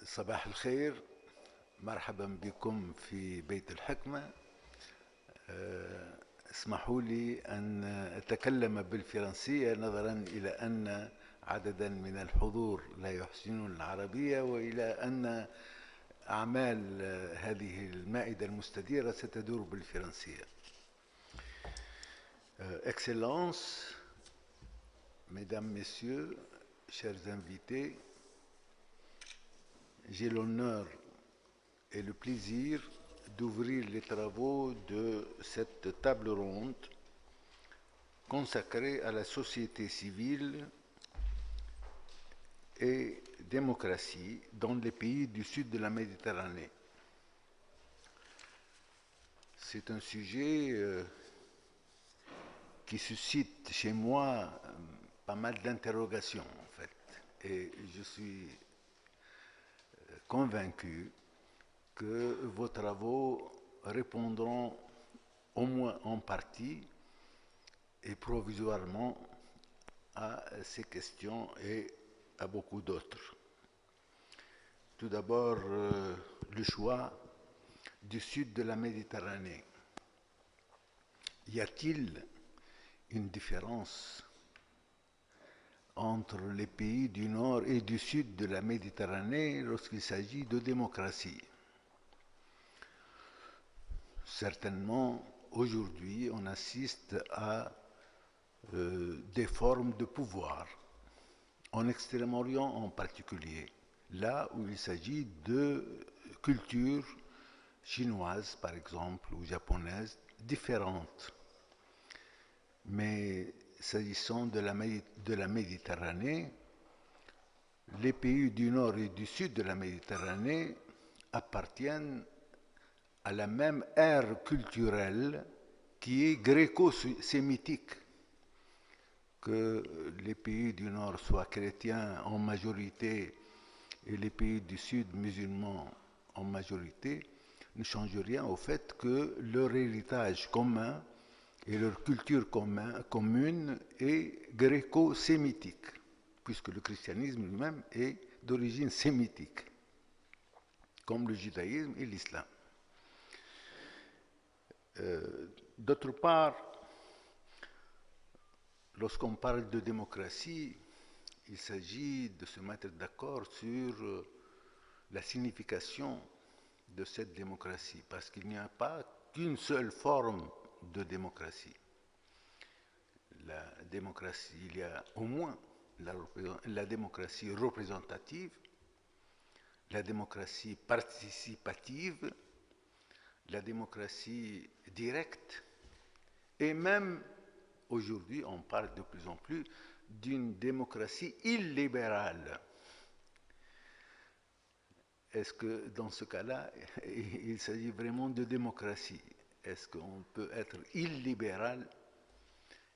صباح الخير. مرحبا بكم في بيت الحكمة. اسمحوا لي أن أتكلم بالفرنسية نظرا إلى أن عددا من الحضور لا يحسنون العربية، وإلى أن أعمال هذه المائدة المستديرة ستدور بالفرنسية. Excellences, Mesdames, Messieurs, chers invités, j'ai l'honneur et le plaisir d'ouvrir les travaux de cette table ronde consacrée à la société civile et démocratie dans les pays du sud de la Méditerranée. C'est un sujet qui suscite chez moi pas mal d'interrogations en fait, et je suis convaincu que vos travaux répondront au moins en partie et provisoirement à ces questions et à beaucoup d'autres. Tout d'abord, le choix du sud de la Méditerranée. Y a-t-il une différence entre les pays du nord et du sud de la Méditerranée lorsqu'il s'agit de démocratie? Certainement, aujourd'hui, on assiste à des formes de pouvoir, en Extrême-Orient en particulier, là où il s'agit de cultures chinoises, par exemple, ou japonaises, différentes. Mais s'agissant de la Méditerranée, les pays du nord et du sud de la Méditerranée appartiennent à la même ère culturelle qui est gréco-sémitique. Que les pays du nord soient chrétiens en majorité et les pays du sud musulmans en majorité ne change rien au fait que leur héritage commun et leur culture commune est gréco-sémitique, puisque le christianisme lui-même est d'origine sémitique, comme le judaïsme et l'islam. D'autre part, lorsqu'on parle de démocratie, il s'agit de se mettre d'accord sur la signification de cette démocratie, parce qu'il n'y a pas qu'une seule forme de démocratie. La démocratie, il y a au moins la démocratie représentative, la démocratie participative, la démocratie directe, et même aujourd'hui, on parle de plus en plus d'une démocratie illibérale. Est-ce que dans ce cas-là, il s'agit vraiment de démocratie? Est-ce qu'on peut être illibéral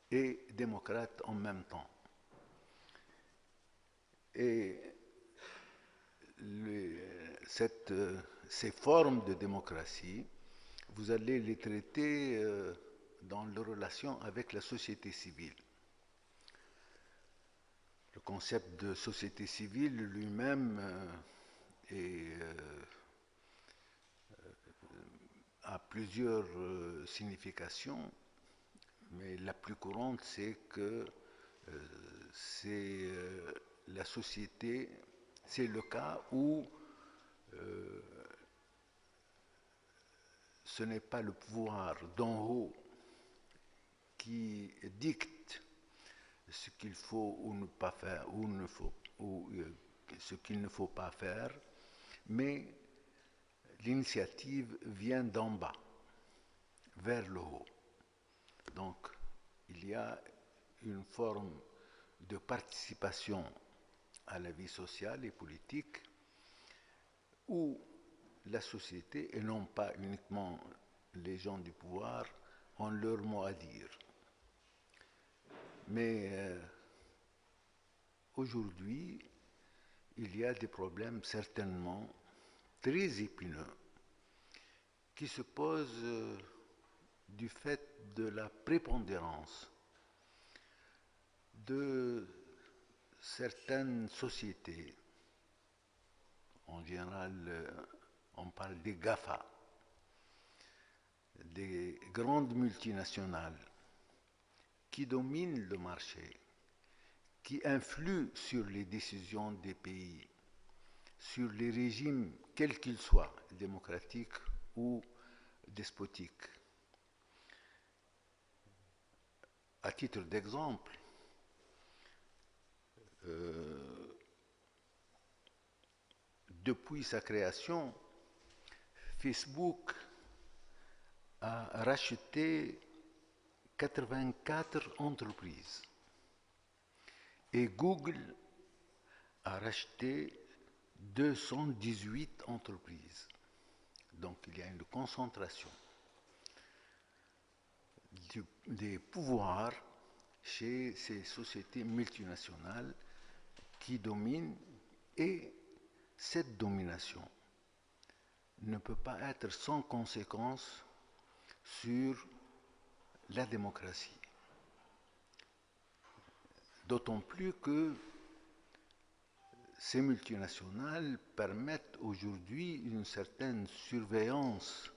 et démocrate en même temps? Et ces formes de démocratie, vous allez les traiter dans leur relation avec la société civile. Le concept de société civile lui-même a plusieurs significations, mais la plus courante, c'est que c'est la société, c'est le cas où ce n'est pas le pouvoir d'en haut qui dicte ce qu'il faut ou ne pas faire, ce qu'il ne faut pas faire, mais l'initiative vient d'en bas, vers le haut. Donc, il y a une forme de participation à la vie sociale et politique où la société, et non pas uniquement les gens du pouvoir, ont leur mot à dire. Mais aujourd'hui, il y a des problèmes certainement très épineux qui se posent du fait de la prépondérance de certaines sociétés, en en général, on parle des GAFA, des grandes multinationales qui dominent le marché, qui influent sur les décisions des pays, sur les régimes, quels qu'ils soient, démocratiques ou despotiques. À titre d'exemple, depuis sa création, Facebook a racheté 84 entreprises et Google a racheté 218 entreprises. Donc il y a une concentration des pouvoirs chez ces sociétés multinationales qui dominent, et cette domination ne peut pas être sans conséquence sur la démocratie. D'autant plus que ces multinationales permettent aujourd'hui une certaine surveillance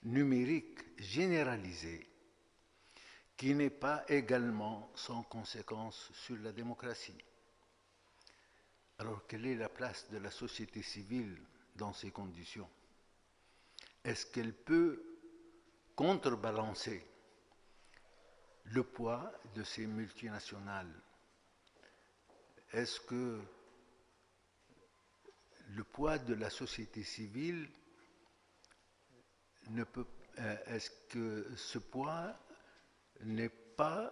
numérique généralisée qui n'est pas également sans conséquence sur la démocratie. Alors, quelle est la place de la société civile dans ces conditions? Est-ce qu'elle peut contrebalancer le poids de ces multinationales? Est-ce que le poids de la société civile est-ce que ce poids n'est pas,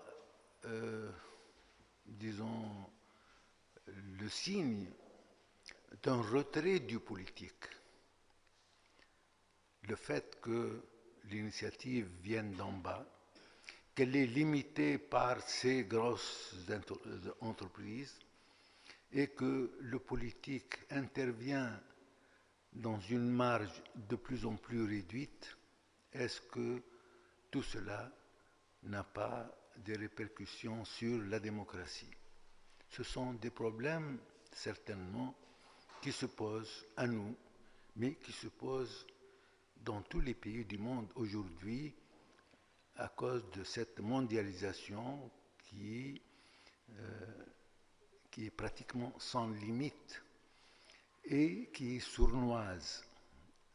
disons, le signe d'un retrait du politique? Le fait que l'initiative vienne d'en bas, qu'elle est limitée par ces grosses entreprises et que le politique intervient dans une marge de plus en plus réduite, est-ce que tout cela n'a pas des répercussions sur la démocratie? Ce sont des problèmes, certainement, qui se posent à nous, mais qui se posent dans tous les pays du monde aujourd'hui à cause de cette mondialisation qui est pratiquement sans limite et qui est sournoise.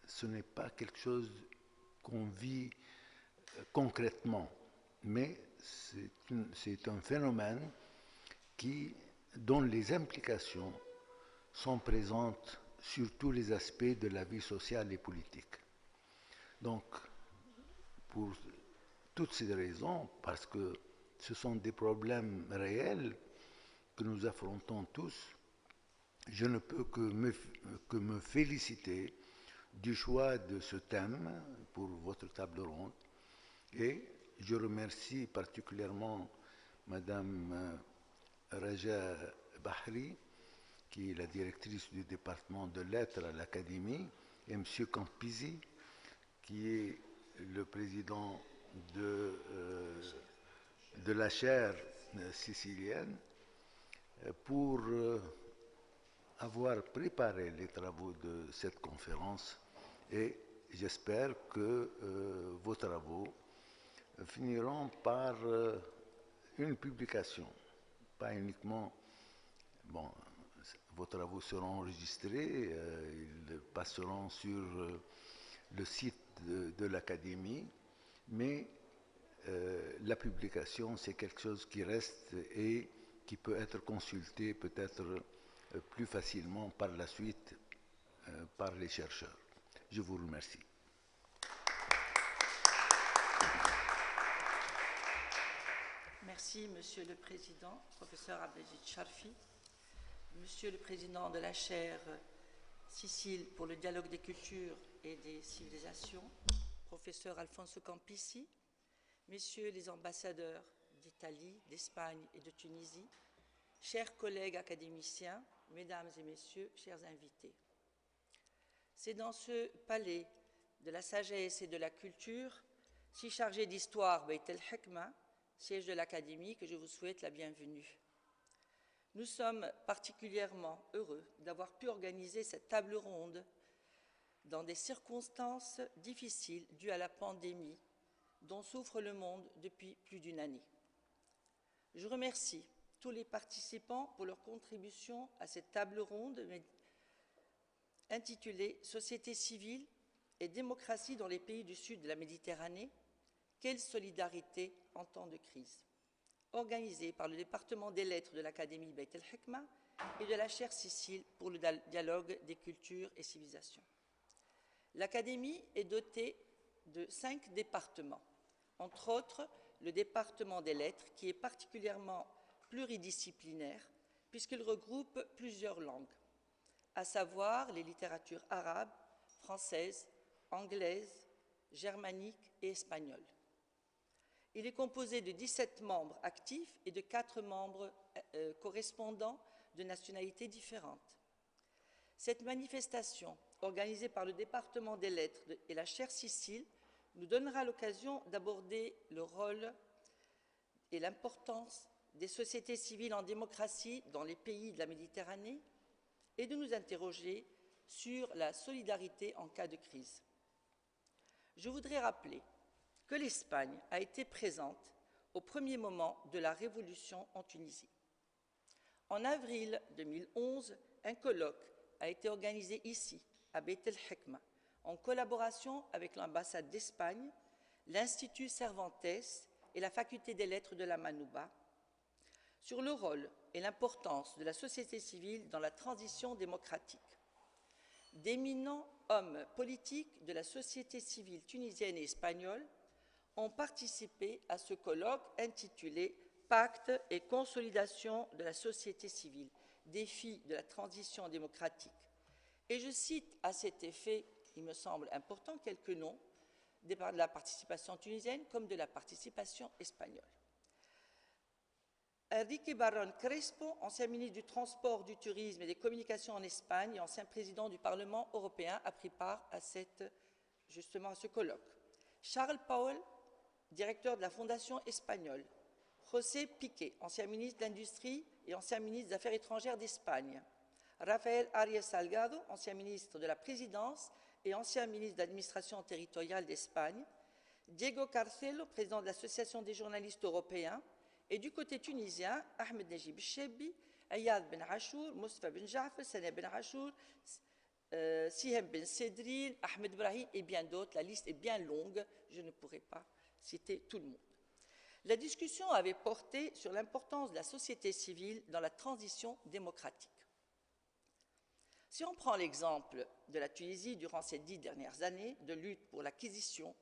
Ce n'est pas quelque chose qu'on vit concrètement, mais c'est un phénomène dont les implications sont présentes sur tous les aspects de la vie sociale et politique. Donc, pour toutes ces raisons, parce que ce sont des problèmes réels que nous affrontons tous, je ne peux que me féliciter du choix de ce thème pour votre table ronde, et je remercie particulièrement Madame Raja Bahri, qui est la directrice du département de lettres à l'Académie, et M. Campisi, qui est le président de la chaire sicilienne, pour avoir préparé les travaux de cette conférence, et j'espère que vos travaux finiront par une publication, pas uniquement, bon, vos travaux seront enregistrés, ils passeront sur le site de l'Académie, mais la publication, c'est quelque chose qui reste et qui peut être consulté peut-être plus facilement par la suite par les chercheurs. Je vous remercie. Merci, Monsieur le Président, professeur Abdelmajid Charfi. Monsieur le Président de la chaire Sicile pour le dialogue des cultures et des civilisations, professeur Alfonso Campisi, Messieurs les ambassadeurs d'Italie, d'Espagne et de Tunisie, chers collègues académiciens, Mesdames et Messieurs, chers invités. C'est dans ce palais de la sagesse et de la culture, si chargé d'histoire, Beit el-Hikma, siège de l'Académie, que je vous souhaite la bienvenue. Nous sommes particulièrement heureux d'avoir pu organiser cette table ronde dans des circonstances difficiles dues à la pandémie dont souffre le monde depuis plus d'une année. Je remercie tous les participants pour leur contribution à cette table ronde intitulée « Société civile et démocratie dans les pays du sud de la Méditerranée, quelle solidarité en temps de crise ?» organisée par le département des lettres de l'Académie Beit el-Hikma et de la chaire Sicile pour le dialogue des cultures et civilisations. L'Académie est dotée de 5 départements, entre autres le département des lettres qui est particulièrement pluridisciplinaire puisqu'il regroupe plusieurs langues, à savoir les littératures arabes, françaises, anglaises, germaniques et espagnoles. Il est composé de 17 membres actifs et de 4 membres correspondants de nationalités différentes. Cette manifestation, organisée par le département des lettres et la chaire Sicile, nous donnera l'occasion d'aborder le rôle et l'importance des sociétés civiles en démocratie dans les pays de la Méditerranée et de nous interroger sur la solidarité en cas de crise. Je voudrais rappeler que l'Espagne a été présente au premier moment de la révolution en Tunisie. En avril 2011, un colloque a été organisé ici, à Beit el-Hikma, en collaboration avec l'ambassade d'Espagne, l'Institut Cervantes et la faculté des lettres de la Manouba, sur le rôle et l'importance de la société civile dans la transition démocratique. D'éminents hommes politiques de la société civile tunisienne et espagnole ont participé à ce colloque intitulé « Pacte et consolidation de la société civile, défis de la transition démocratique ». Et je cite à cet effet, il me semble important, quelques noms de la participation tunisienne comme de la participation espagnole. Enrique Barón Crespo, ancien ministre du Transport, du Tourisme et des Communications en Espagne et ancien président du Parlement européen, a pris part à justement à ce colloque. Charles Paul, directeur de la Fondation espagnole. José Piqué, ancien ministre de l'Industrie et ancien ministre des Affaires étrangères d'Espagne. Rafael Arias Salgado, ancien ministre de la Présidence et ancien ministre de l'Administration territoriale d'Espagne. Diego Carcelo, président de l'Association des journalistes européens. Et du côté tunisien, Ahmed Najib Chebi, Ayad Ben Achour, Moustapha Ben Jaffer, Sana Ben Achour, Sihem Ben Sedrine, Ahmed Brahim et bien d'autres. La liste est bien longue, je ne pourrai pas citer tout le monde. La discussion avait porté sur l'importance de la société civile dans la transition démocratique. Si on prend l'exemple de la Tunisie durant ces 10 dernières années de lutte pour l'acquisition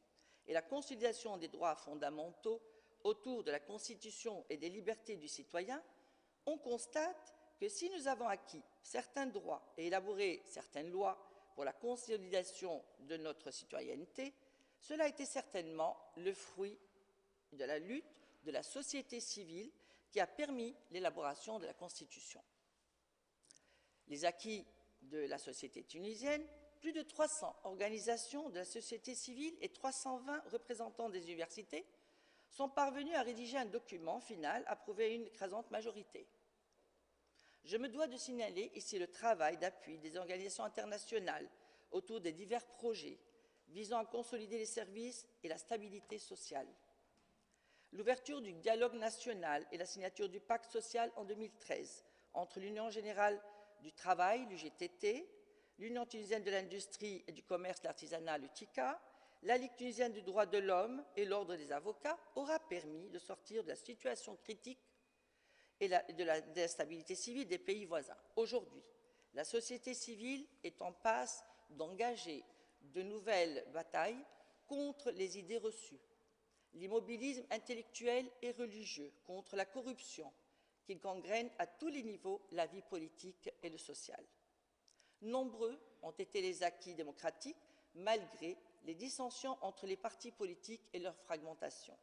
et la consolidation des droits fondamentaux autour de la Constitution et des libertés du citoyen, on constate que si nous avons acquis certains droits et élaboré certaines lois pour la consolidation de notre citoyenneté, cela a été certainement le fruit de la lutte de la société civile qui a permis l'élaboration de la Constitution. Les acquis de la société tunisienne, plus de 300 organisations de la société civile et 320 représentants des universités sont parvenus à rédiger un document final approuvé à une écrasante majorité. Je me dois de signaler ici le travail d'appui des organisations internationales autour des divers projets visant à consolider les services et la stabilité sociale. L'ouverture du dialogue national et la signature du pacte social en 2013 entre l'Union générale du travail, l'UGTT, l'Union tunisienne de l'industrie et du commerce, l'artisanat, le TICA, la Ligue tunisienne du droit de l'homme et l'Ordre des avocats aura permis de sortir de la situation critique et de la stabilité civile des pays voisins. Aujourd'hui, la société civile est en passe d'engager de nouvelles batailles contre les idées reçues, l'immobilisme intellectuel et religieux, contre la corruption qui gangrène à tous les niveaux la vie politique et le social. Nombreux ont été les acquis démocratiques malgré les dissensions entre les partis politiques et leur fragmentation.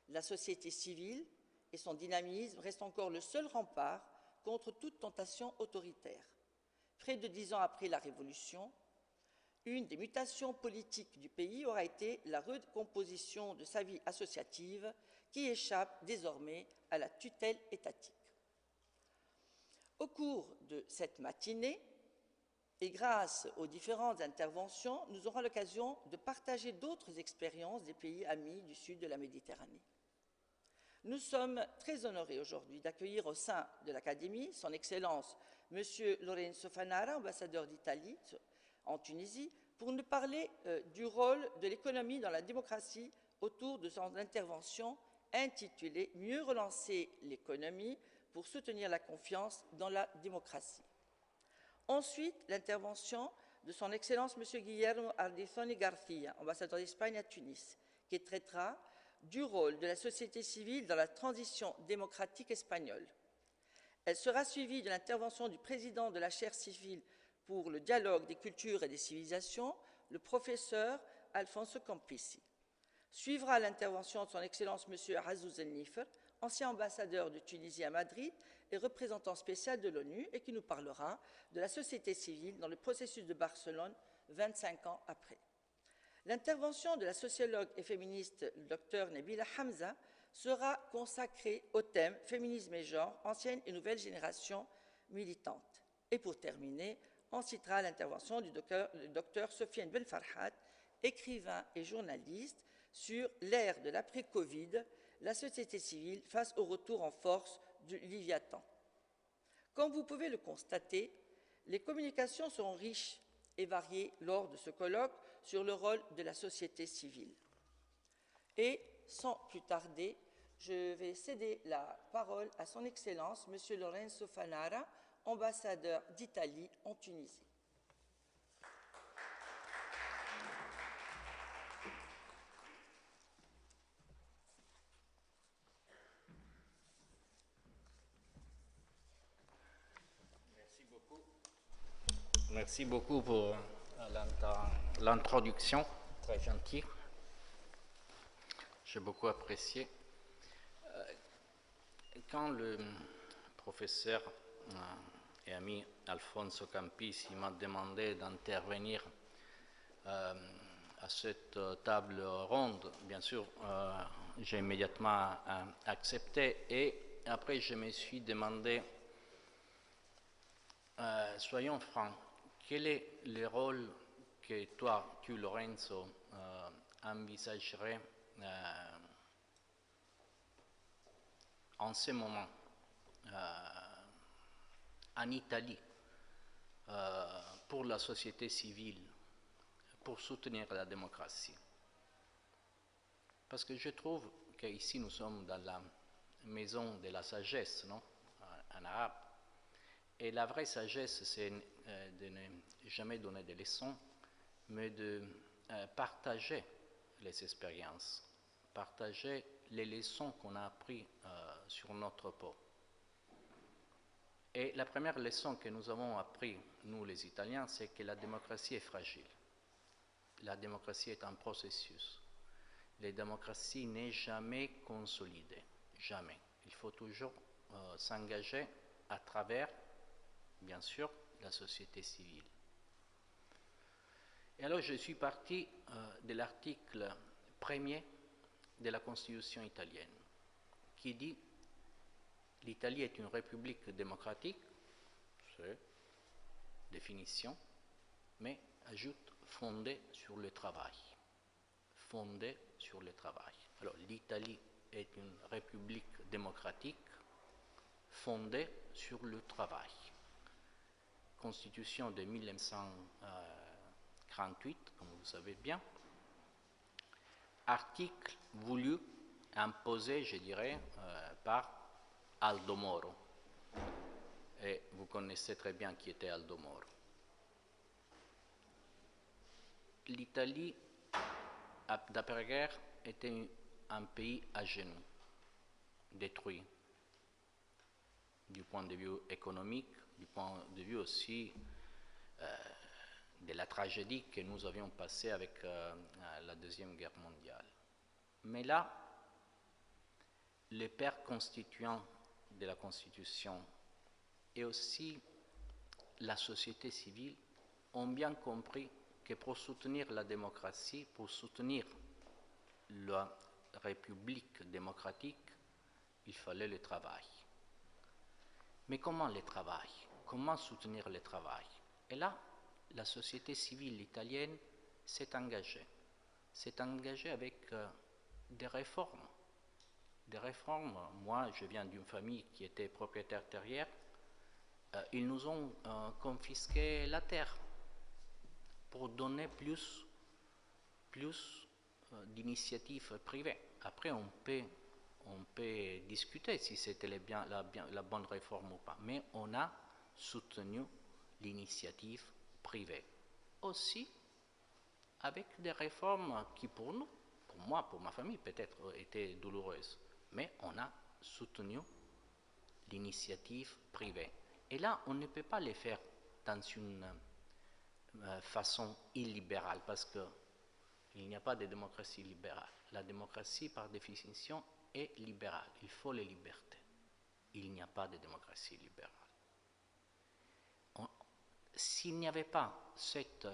La société civile et son dynamisme restent encore le seul rempart contre toute tentation autoritaire. Près de 10 ans après la Révolution, une des mutations politiques du pays aura été la recomposition de sa vie associative qui échappe désormais à la tutelle étatique. Au cours de cette matinée, et grâce aux différentes interventions, nous aurons l'occasion de partager d'autres expériences des pays amis du sud de la Méditerranée. Nous sommes très honorés aujourd'hui d'accueillir au sein de l'Académie son Excellence M. Lorenzo Fanara, ambassadeur d'Italie en Tunisie, pour nous parler du rôle de l'économie dans la démocratie autour de son intervention intitulée « Mieux relancer l'économie pour soutenir la confiance dans la démocratie ». Ensuite, l'intervention de son Excellence M. Guillermo Ardizoni García, ambassadeur d'Espagne à Tunis, qui traitera du rôle de la société civile dans la transition démocratique espagnole. Elle sera suivie de l'intervention du président de la chaire civile pour le dialogue des cultures et des civilisations, le professeur Alfonso Campisi. Suivra l'intervention de son Excellence M. Azouz El Nifer, ancien ambassadeur de Tunisie à Madrid et représentant spécial de l'ONU, et qui nous parlera de la société civile dans le processus de Barcelone 25 ans après. L'intervention de la sociologue et féministe Dr Nabila Hamza sera consacrée au thème « Féminisme et genre, ancienne et nouvelle génération militante ». Et pour terminer, on citera l'intervention du Dr Sofiane Ben Farhat, écrivain et journaliste, sur l'ère de l'après-Covid, la société civile face au retour en force du Léviathan. Comme vous pouvez le constater, les communications seront riches et variées lors de ce colloque sur le rôle de la société civile. Et sans plus tarder, je vais céder la parole à son Excellence, M. Lorenzo Fanara, ambassadeur d'Italie en Tunisie. Merci beaucoup pour l'introduction, très gentille. J'ai beaucoup apprécié. Quand le professeur et ami Alfonso Campisi m'a demandé d'intervenir à cette table ronde, bien sûr, j'ai immédiatement accepté, et après je me suis demandé, soyons francs, quel est le rôle que toi, tu Lorenzo, envisagerais en ce moment en Italie pour la société civile, pour soutenir la démocratie? Parce que je trouve qu'ici nous sommes dans la maison de la sagesse, non, en arabe. Et la vraie sagesse, c'est de ne jamais donner des leçons, mais de partager les expériences, partager les leçons qu'on a apprises sur notre peau. Et la première leçon que nous avons apprise, nous les Italiens, c'est que la démocratie est fragile. La démocratie est un processus. La démocratie n'est jamais consolidée, jamais. Il faut toujours s'engager à travers, bien sûr, la société civile. Et alors je suis parti de l'article 1er de la Constitution italienne, qui dit « L'Italie est une république démocratique », c'est définition, mais ajoute « fondée sur le travail ». Fondée sur le travail. Alors l'Italie est une république démocratique fondée sur le travail. Constitution de 1948, comme vous savez bien. Article voulu, imposé, je dirais, par Aldo Moro. Et vous connaissez très bien qui était Aldo Moro. L'Italie, d'après-guerre, était un pays à genoux, détruit du point de vue économique, du point de vue aussi de la tragédie que nous avions passée avec la Deuxième Guerre mondiale. Mais là, les pères constituants de la Constitution et aussi la société civile ont bien compris que pour soutenir la démocratie, pour soutenir la République démocratique, il fallait le travail. Mais comment le travail? Comment soutenir le travail? Et là, la société civile italienne s'est engagée. S'est engagée avec des réformes. Des réformes. Moi, je viens d'une famille qui était propriétaire terrière. Ils nous ont confisqué la terre pour donner plus d'initiatives privées. Après, on peut discuter si c'était la bonne réforme ou pas, mais on a soutenu l'initiative privée. Aussi, avec des réformes qui pour nous, pour moi, pour ma famille peut-être, étaient douloureuses, mais on a soutenu l'initiative privée. Et là, on ne peut pas les faire dans une façon illibérale, parce qu'il n'y a pas de démocratie libérale. La démocratie, par définition, est libérale. Il faut les libertés. Il n'y a pas de démocratie libérale. S'il n'y avait pas cette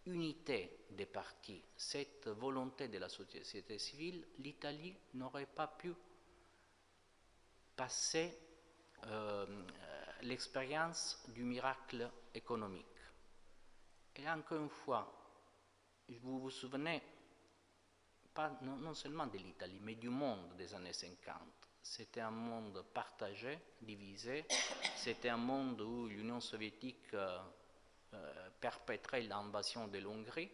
unité des partis, cette volonté de la société civile, l'Italie n'aurait pas pu passer l'expérience du miracle économique. Et encore une fois, vous vous souvenez, pas, non seulement de l'Italie, mais du monde des années 50. C'était un monde partagé, divisé. C'était un monde où l'Union soviétique perpétrait l'invasion de l'Hongrie.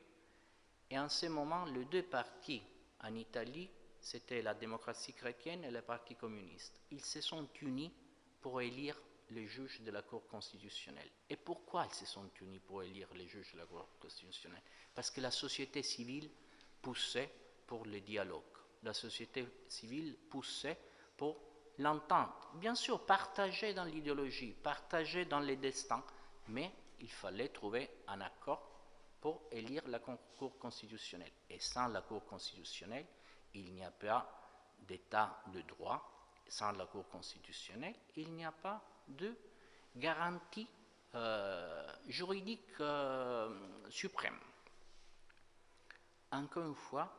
Et en ce moment, les deux partis en Italie, c'était la démocratie chrétienne et le parti communiste. Ils se sont unis pour élire les juges de la Cour constitutionnelle. Et pourquoi ils se sont unis pour élire les juges de la Cour constitutionnelle? Parce que la société civile poussait pour le dialogue. La société civile poussait pour l'entente. Bien sûr, partagée dans l'idéologie, partagée dans les destins, mais il fallait trouver un accord pour élire la Cour constitutionnelle. Et sans la Cour constitutionnelle, il n'y a pas d'état de droit. Sans la Cour constitutionnelle, il n'y a pas de garantie juridique suprême. Encore une fois,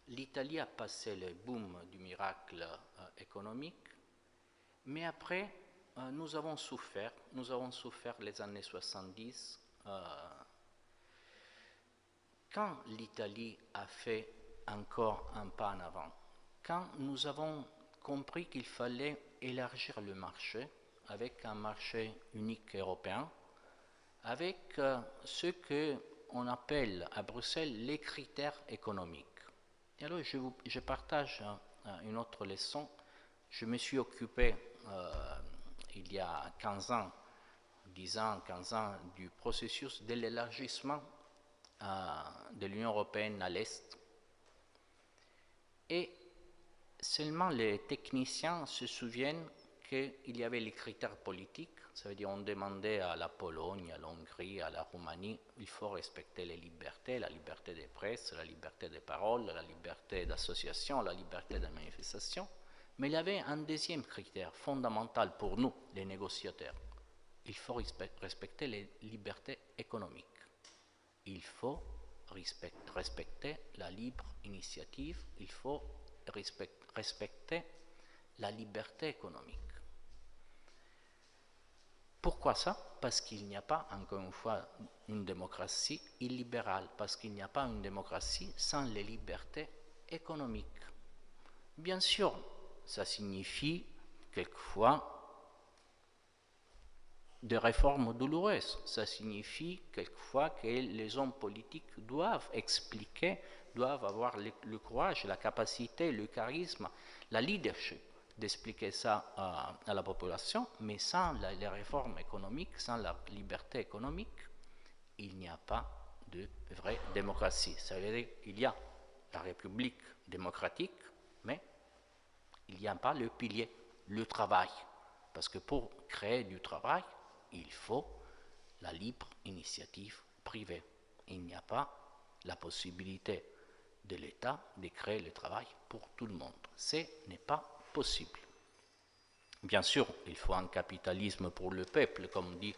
l'Italie a passé le boom du miracle économique, mais après, nous avons souffert les années 70. Quand l'Italie a fait encore un pas en avant, quand nous avons compris qu'il fallait élargir le marché avec un marché unique européen, avec ce qu'on appelle à Bruxelles les critères économiques. Et alors je partage une autre leçon. Je me suis occupé il y a 15 ans, 15 ans, du processus de l'élargissement de l'Union européenne à l'Est. Et seulement les techniciens se souviennent qu'il y avait les critères politiques, ça veut dire on demandait à la Pologne, à l'Hongrie, à la Roumanie, il faut respecter les libertés, la liberté de presse, la liberté de parole, la liberté d'association, la liberté de manifestation. Mais il y avait un deuxième critère fondamental pour nous, les négociateurs. Il faut respecter les libertés économiques. Il faut respecter la libre initiative, il faut respecter la liberté économique. Pourquoi ça? Parce qu'il n'y a pas, encore une fois, une démocratie illibérale, parce qu'il n'y a pas une démocratie sans les libertés économiques. Bien sûr, ça signifie quelquefois des réformes douloureuses. Ça signifie quelquefois que les hommes politiques doivent expliquer, doivent avoir le courage, la capacité, le charisme, la leadership d'expliquer ça à la population, mais sans les réformes économiques, sans la liberté économique, il n'y a pas de vraie démocratie. Ça veut dire qu'il y a la République démocratique, mais il n'y a pas le pilier, le travail. Parce que pour créer du travail, il faut la libre initiative privée. Il n'y a pas la possibilité de l'État de créer le travail pour tout le monde. Ce n'est pas possible. Bien sûr, il faut un capitalisme pour le peuple, comme dit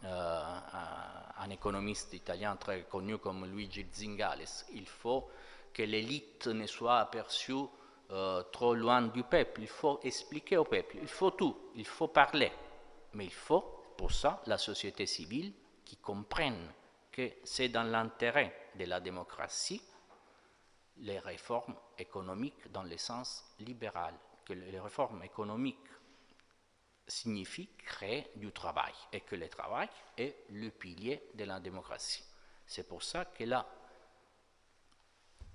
un économiste italien très connu comme Luigi Zingales. Il faut que l'élite ne soit aperçue trop loin du peuple. Il faut expliquer au peuple. Il faut tout. Il faut parler. Mais il faut, pour ça, la société civile qui comprenne que c'est dans l'intérêt de la démocratie les réformes économiques dans le sens libéral, que les réformes économiques signifient créer du travail et que le travail est le pilier de la démocratie. C'est pour ça que la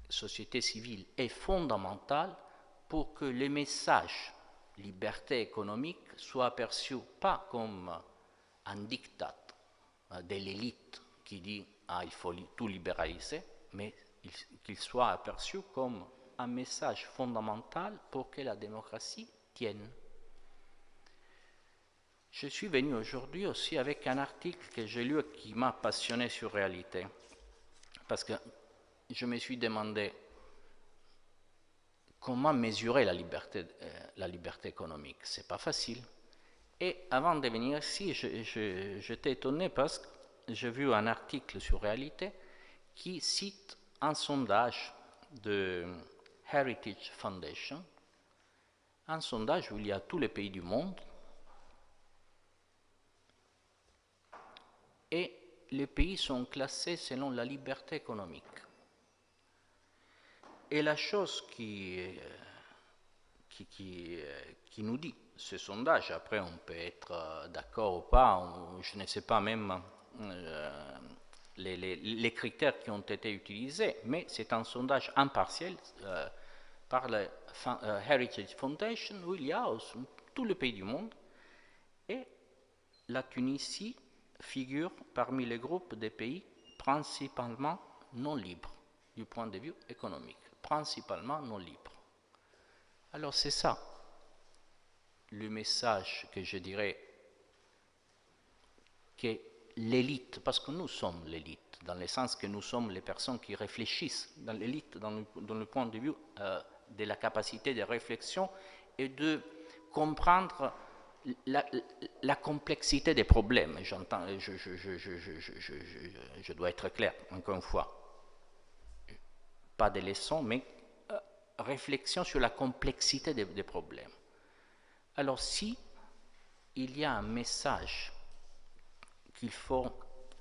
société civile est fondamentale pour que les messages liberté économique soient perçus pas comme un diktat de l'élite qui dit il faut tout libéraliser, mais qu'il soit aperçu comme un message fondamental pour que la démocratie tienne. Je suis venu aujourd'hui aussi avec un article que j'ai lu et qui m'a passionné sur Réalité, parce que je me suis demandé comment mesurer la liberté économique. C'est pas facile. Et avant de venir ici, j'étais étonné parce que j'ai vu un article sur Réalité qui cite un sondage de Heritage Foundation, un sondage où il y a tous les pays du monde, et les pays sont classés selon la liberté économique. Et la chose qui nous dit ce sondage, après on peut être d'accord ou pas, je ne sais pas même les critères qui ont été utilisés, mais c'est un sondage impartiel par la Heritage Foundation où il y a tous les pays du monde, et la Tunisie figure parmi les groupes des pays principalement non libres du point de vue économique, principalement non libres. Alors c'est ça le message que je dirais que l'élite, parce que nous sommes l'élite, dans le sens que nous sommes les personnes qui réfléchissent, dans l'élite, dans le point de vue de la capacité de réflexion et de comprendre la complexité des problèmes. J'entends, je dois être clair, encore une fois. Pas des leçons, mais réflexion sur la complexité des problèmes. Alors, si il y a un message qu'il faut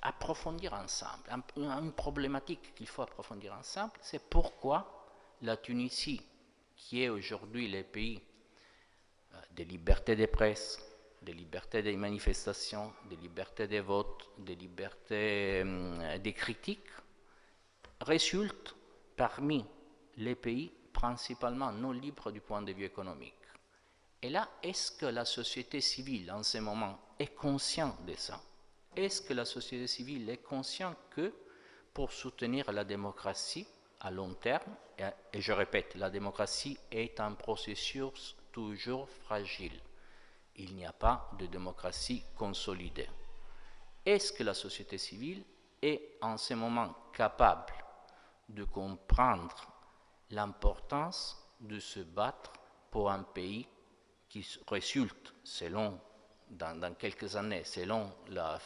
approfondir ensemble, une problématique qu'il faut approfondir ensemble, c'est pourquoi la Tunisie, qui est aujourd'hui le pays des libertés de presse, des libertés des manifestations, des libertés de vote, des libertés des critiques, résulte parmi les pays principalement non libres du point de vue économique. Et là, est-ce que la société civile, en ce moment, est consciente de ça? Est-ce que la société civile est consciente que pour soutenir la démocratie à long terme, et je répète, la démocratie est un processus toujours fragile. Il n'y a pas de démocratie consolidée. Est-ce que la société civile est en ce moment capable de comprendre l'importance de se battre pour un pays qui résulte, dans quelques années, selon la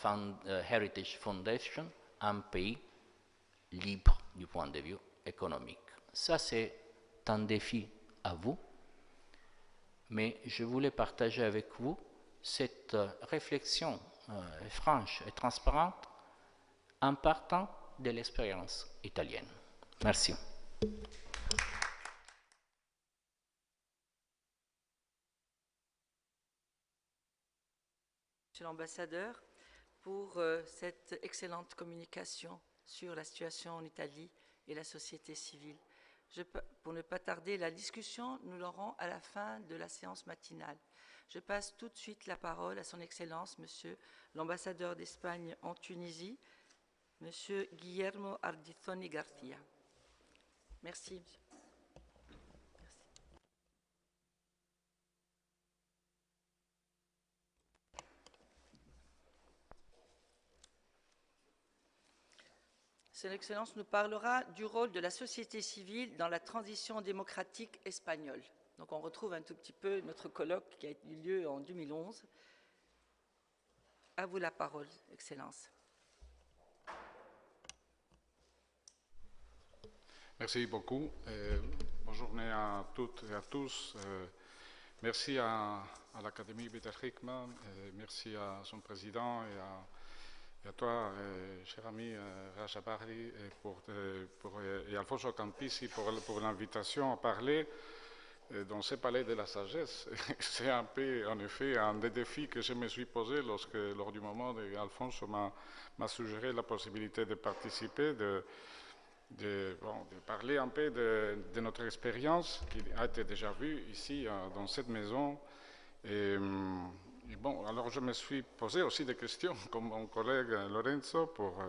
Heritage Foundation, un pays libre du point de vue économique. Ça, c'est un défi à vous, mais je voulais partager avec vous cette réflexion franche et transparente en partant de l'expérience italienne. Merci. Monsieur l'ambassadeur, pour cette excellente communication sur la situation en Italie et la société civile. Pour ne pas tarder la discussion, nous l'aurons à la fin de la séance matinale. Je passe tout de suite la parole à son Excellence, Monsieur l'ambassadeur d'Espagne en Tunisie, Monsieur Guillermo Ardizoni García. Merci, monsieur. Son Excellence nous parlera du rôle de la société civile dans la transition démocratique espagnole. Donc on retrouve un tout petit peu notre colloque qui a eu lieu en 2011. À vous la parole, Excellence. Merci beaucoup. bonne journée à toutes et à tous. Merci à l'Académie Beit El-Hikma, merci à son président et à toi, cher ami Raja Bahri, et Alfonso Campisi pour l'invitation à parler dans ce palais de la sagesse. C'est un peu, en effet, un des défis que je me suis posé lors du moment où Alfonso m'a suggéré la possibilité de participer, de parler un peu de notre expérience qui a été déjà vue ici dans cette maison. Et bon, alors je me suis posé aussi des questions, comme mon collègue Lorenzo, pour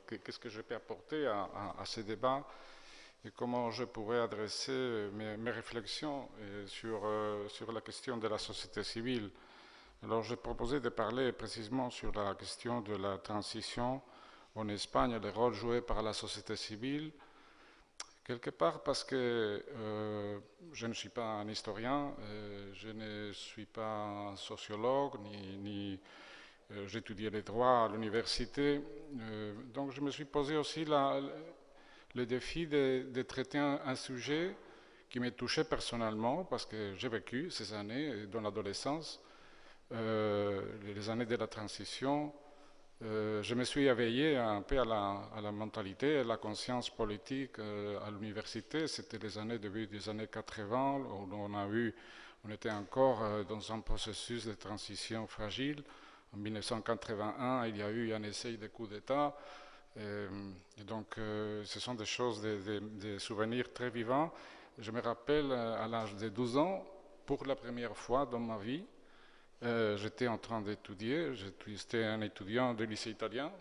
qu'est-ce que je peux apporter à ces débats et comment je pourrais adresser mes réflexions sur la question de la société civile. Alors j'ai proposé de parler précisément sur la question de la transition en Espagne, le rôle joué par la société civile, quelque part parce que je ne suis pas un historien, je ne suis pas un sociologue, ni j'étudiais les droits à l'université, donc je me suis posé aussi le défi de traiter un sujet qui me touchait personnellement, parce que j'ai vécu ces années dans l'adolescence, les années de la transition. Je me suis éveillé un peu à la mentalité, à la conscience politique à l'université. C'était début des années 80, où on était encore dans un processus de transition fragile. En 1981, il y a eu un essai de coup d'État. Et donc, ce sont des choses, des souvenirs très vivants. Je me rappelle, à l'âge de 12 ans, pour la première fois dans ma vie, j'étais en train d'étudier, j'étais un étudiant de lycée italien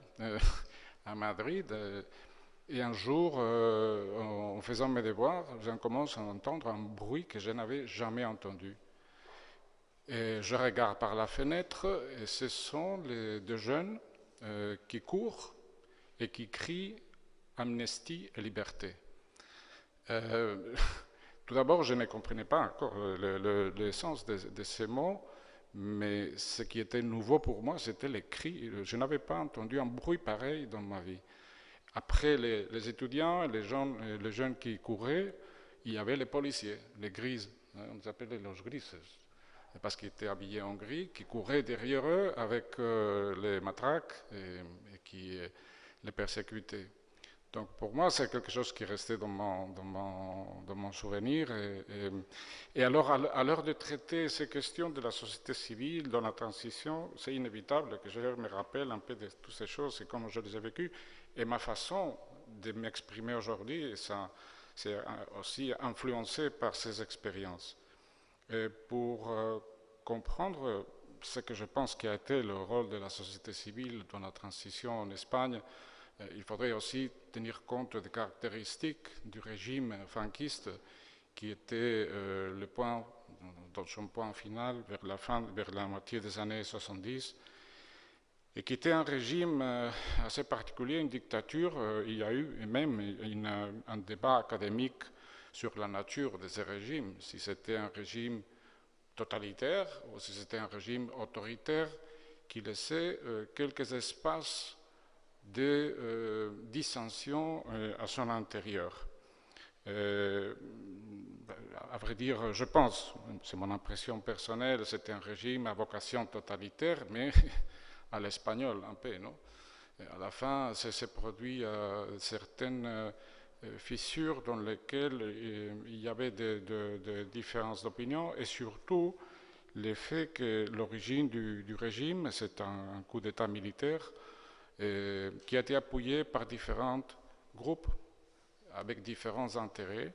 à Madrid, et un jour, en faisant mes devoirs, je commence à entendre un bruit que je n'avais jamais entendu. Et je regarde par la fenêtre, et ce sont les deux jeunes qui courent et qui crient amnistie et liberté. Tout d'abord, je ne comprenais pas encore le sens de ces mots, mais ce qui était nouveau pour moi, c'était les cris. Je n'avais pas entendu un bruit pareil dans ma vie. Après les étudiants et les jeunes qui couraient, il y avait les policiers, les grises, on les appelait los grises, parce qu'ils étaient habillés en gris, qui couraient derrière eux avec les matraques et qui les persécutaient. Donc pour moi, c'est quelque chose qui restait dans mon souvenir. Et alors, à l'heure de traiter ces questions de la société civile dans la transition, c'est inévitable que je me rappelle un peu de toutes ces choses et comment je les ai vécues. Et ma façon de m'exprimer aujourd'hui, c'est aussi influencé par ces expériences. Et pour comprendre ce que je pense qui a été le rôle de la société civile dans la transition en Espagne, il faudrait aussi tenir compte des caractéristiques du régime franquiste qui était le point, dans son point final vers la moitié des années 70, et qui était un régime assez particulier, une dictature. Il y a eu même un débat académique sur la nature de ce régime, si c'était un régime totalitaire ou si c'était un régime autoritaire qui laissait quelques espaces de dissension à son intérieur. À vrai dire, je pense, c'est mon impression personnelle, c'était un régime à vocation totalitaire, mais à l'espagnol un peu, non? Et à la fin, s'est produit certaines fissures dans lesquelles il y avait des différences d'opinion, et surtout le fait que l'origine du régime, c'est un coup d'État militaire qui a été appuyé par différents groupes avec différents intérêts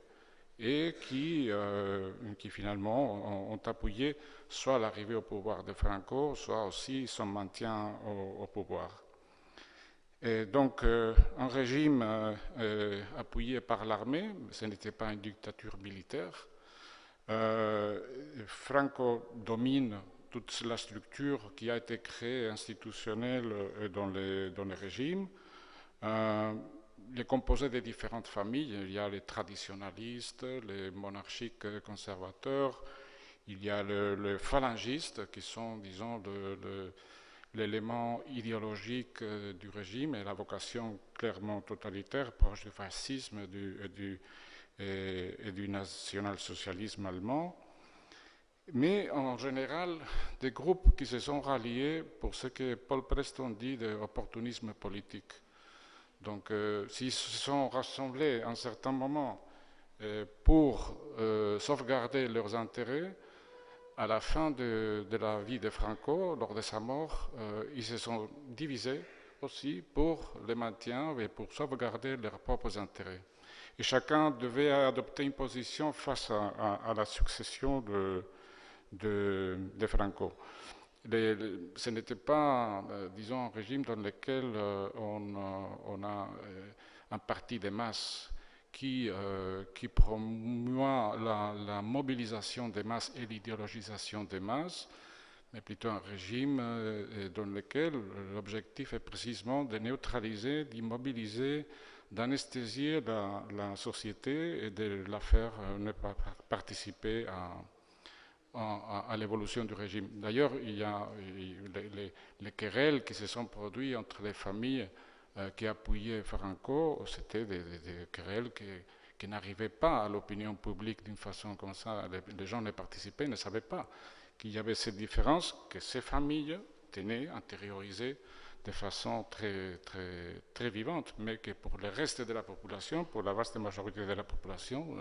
et qui finalement ont appuyé soit l'arrivée au pouvoir de Franco, soit aussi son maintien au pouvoir. Et donc un régime appuyé par l'armée, ce n'était pas une dictature militaire. Franco domine toute la structure qui a été créée institutionnelle dans les régimes. Il est composé de différentes familles. Il y a les traditionalistes, les monarchiques conservateurs, il y a les phalangistes qui sont, disons, l'élément idéologique du régime et la vocation clairement totalitaire, proche du fascisme et du national-socialisme allemand, mais en général des groupes qui se sont ralliés pour ce que Paul Preston dit d'opportunisme politique. Donc, s'ils se sont rassemblés à un certain moment pour sauvegarder leurs intérêts, à la fin de la vie de Franco, lors de sa mort, ils se sont divisés aussi pour le maintien et pour sauvegarder leurs propres intérêts. Et chacun devait adopter une position face à la succession de Franco. Ce n'était pas, disons, un régime dans lequel on a un parti de masse qui promeut la mobilisation des masses et l'idéologisation des masses, mais plutôt un régime dans lequel l'objectif est précisément de neutraliser, d'immobiliser, d'anesthésier la société et de la faire ne pas participer à l'évolution du régime. D'ailleurs, il y a les querelles qui se sont produites entre les familles qui appuyaient Franco, c'était des querelles qui n'arrivaient pas à l'opinion publique d'une façon comme ça. Les gens ne participaient, ne savaient pas qu'il y avait cette différence que ces familles tenaient intériorisées de façon très, très, très vivante, mais que pour le reste de la population, pour la vaste majorité de la population,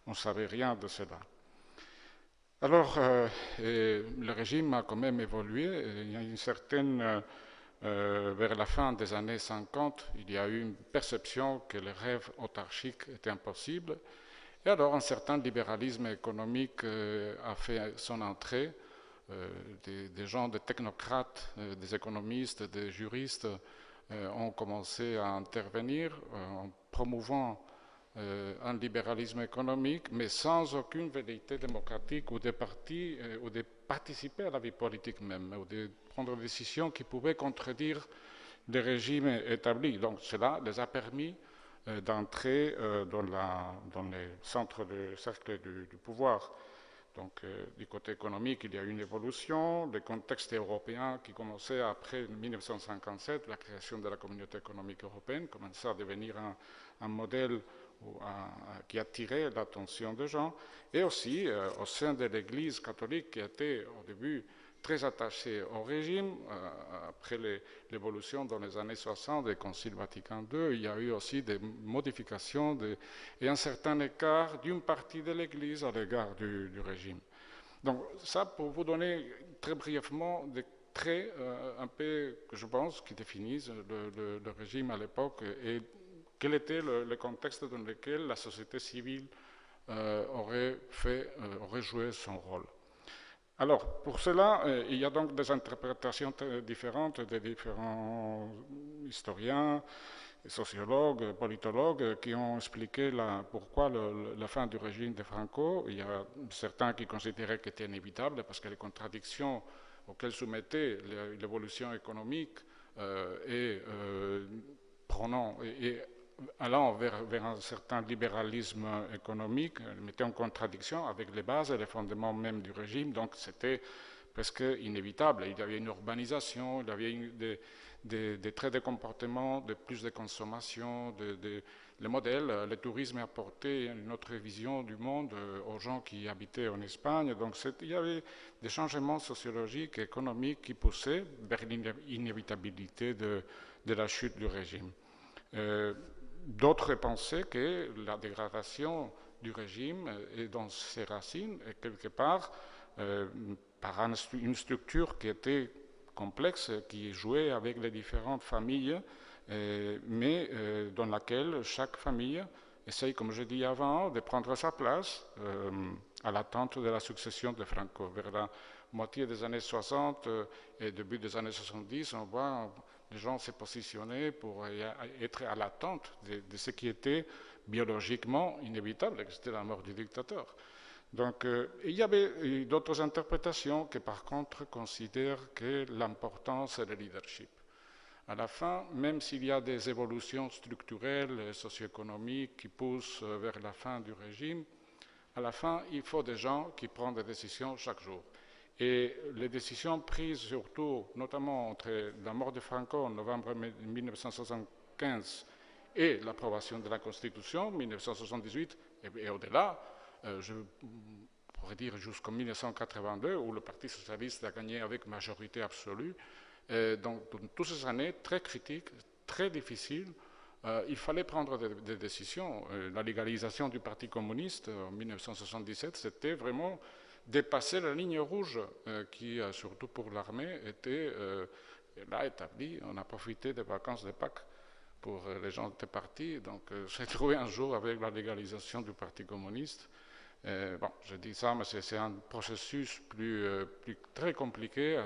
on ne savait rien de cela. Alors, le régime a quand même évolué. Il y a une certaine, vers la fin des années 50, il y a eu une perception que le rêve autarchique était impossible. Et alors, un certain libéralisme économique a fait son entrée. Des gens, des technocrates, des économistes, des juristes ont commencé à intervenir en promouvant un libéralisme économique, mais sans aucune velléité démocratique ou de parti, ou de participer à la vie politique même, ou de prendre des décisions qui pouvaient contredire les régimes établis. Donc cela les a permis d'entrer dans les centres de cercle du pouvoir. Donc du côté économique, il y a eu une évolution, le contexte européen qui commençait après 1957, la création de la communauté économique européenne, commençait à devenir un modèle qui attirait l'attention des gens, et aussi au sein de l'Église catholique qui était au début très attachée au régime. Après l'évolution dans les années 60 du Concile Vatican II, il y a eu aussi des modifications et un certain écart d'une partie de l'Église à l'égard du régime. Donc ça, pour vous donner très brièvement des traits un peu, que je pense, qui définissent le régime à l'époque et quel était le contexte dans lequel la société civile aurait joué son rôle. Alors, pour cela, il y a donc des interprétations différentes des différents historiens, sociologues, politologues qui ont expliqué pourquoi la fin du régime de Franco. Il y a certains qui considéraient que c'était inévitable parce que les contradictions auxquelles soumettait l'évolution économique et allant vers un certain libéralisme économique, mettait en contradiction avec les bases et les fondements même du régime, donc c'était presque inévitable. Il y avait une urbanisation, il y avait des traits de comportement, de plus de consommation, le modèle, le tourisme apportait une autre vision du monde aux gens qui habitaient en Espagne, donc il y avait des changements sociologiques et économiques qui poussaient vers l'inévitabilité de la chute du régime. D'autres pensaient que la dégradation du régime est dans ses racines et quelque part par une structure qui était complexe, qui jouait avec les différentes familles, mais dans laquelle chaque famille essaye, comme je dis avant, de prendre sa place à l'attente de la succession de Franco. Vers la moitié des années 60 et début des années 70, on voit les gens se positionner pour être à l'attente de ce qui était biologiquement inévitable, que c'était la mort du dictateur. Donc, il y avait d'autres interprétations qui, par contre, considèrent que l'important, c'est le leadership. À la fin, même s'il y a des évolutions structurelles et socio-économiques qui poussent vers la fin du régime, à la fin, il faut des gens qui prennent des décisions chaque jour. Et les décisions prises surtout, notamment entre la mort de Franco en novembre 1975 et l'approbation de la Constitution en 1978, et au-delà, je pourrais dire jusqu'en 1982, où le Parti socialiste a gagné avec majorité absolue. Donc, dans toutes ces années très critiques, très difficiles, il fallait prendre des décisions. La légalisation du Parti communiste en 1977, c'était vraiment dépasser la ligne rouge qui, surtout pour l'armée, était là établie. On a profité des vacances de Pâques pour les gens étaient partis. Donc, j'ai trouvé un jour avec la légalisation du Parti communiste. Bon, je dis ça, mais c'est un processus très compliqué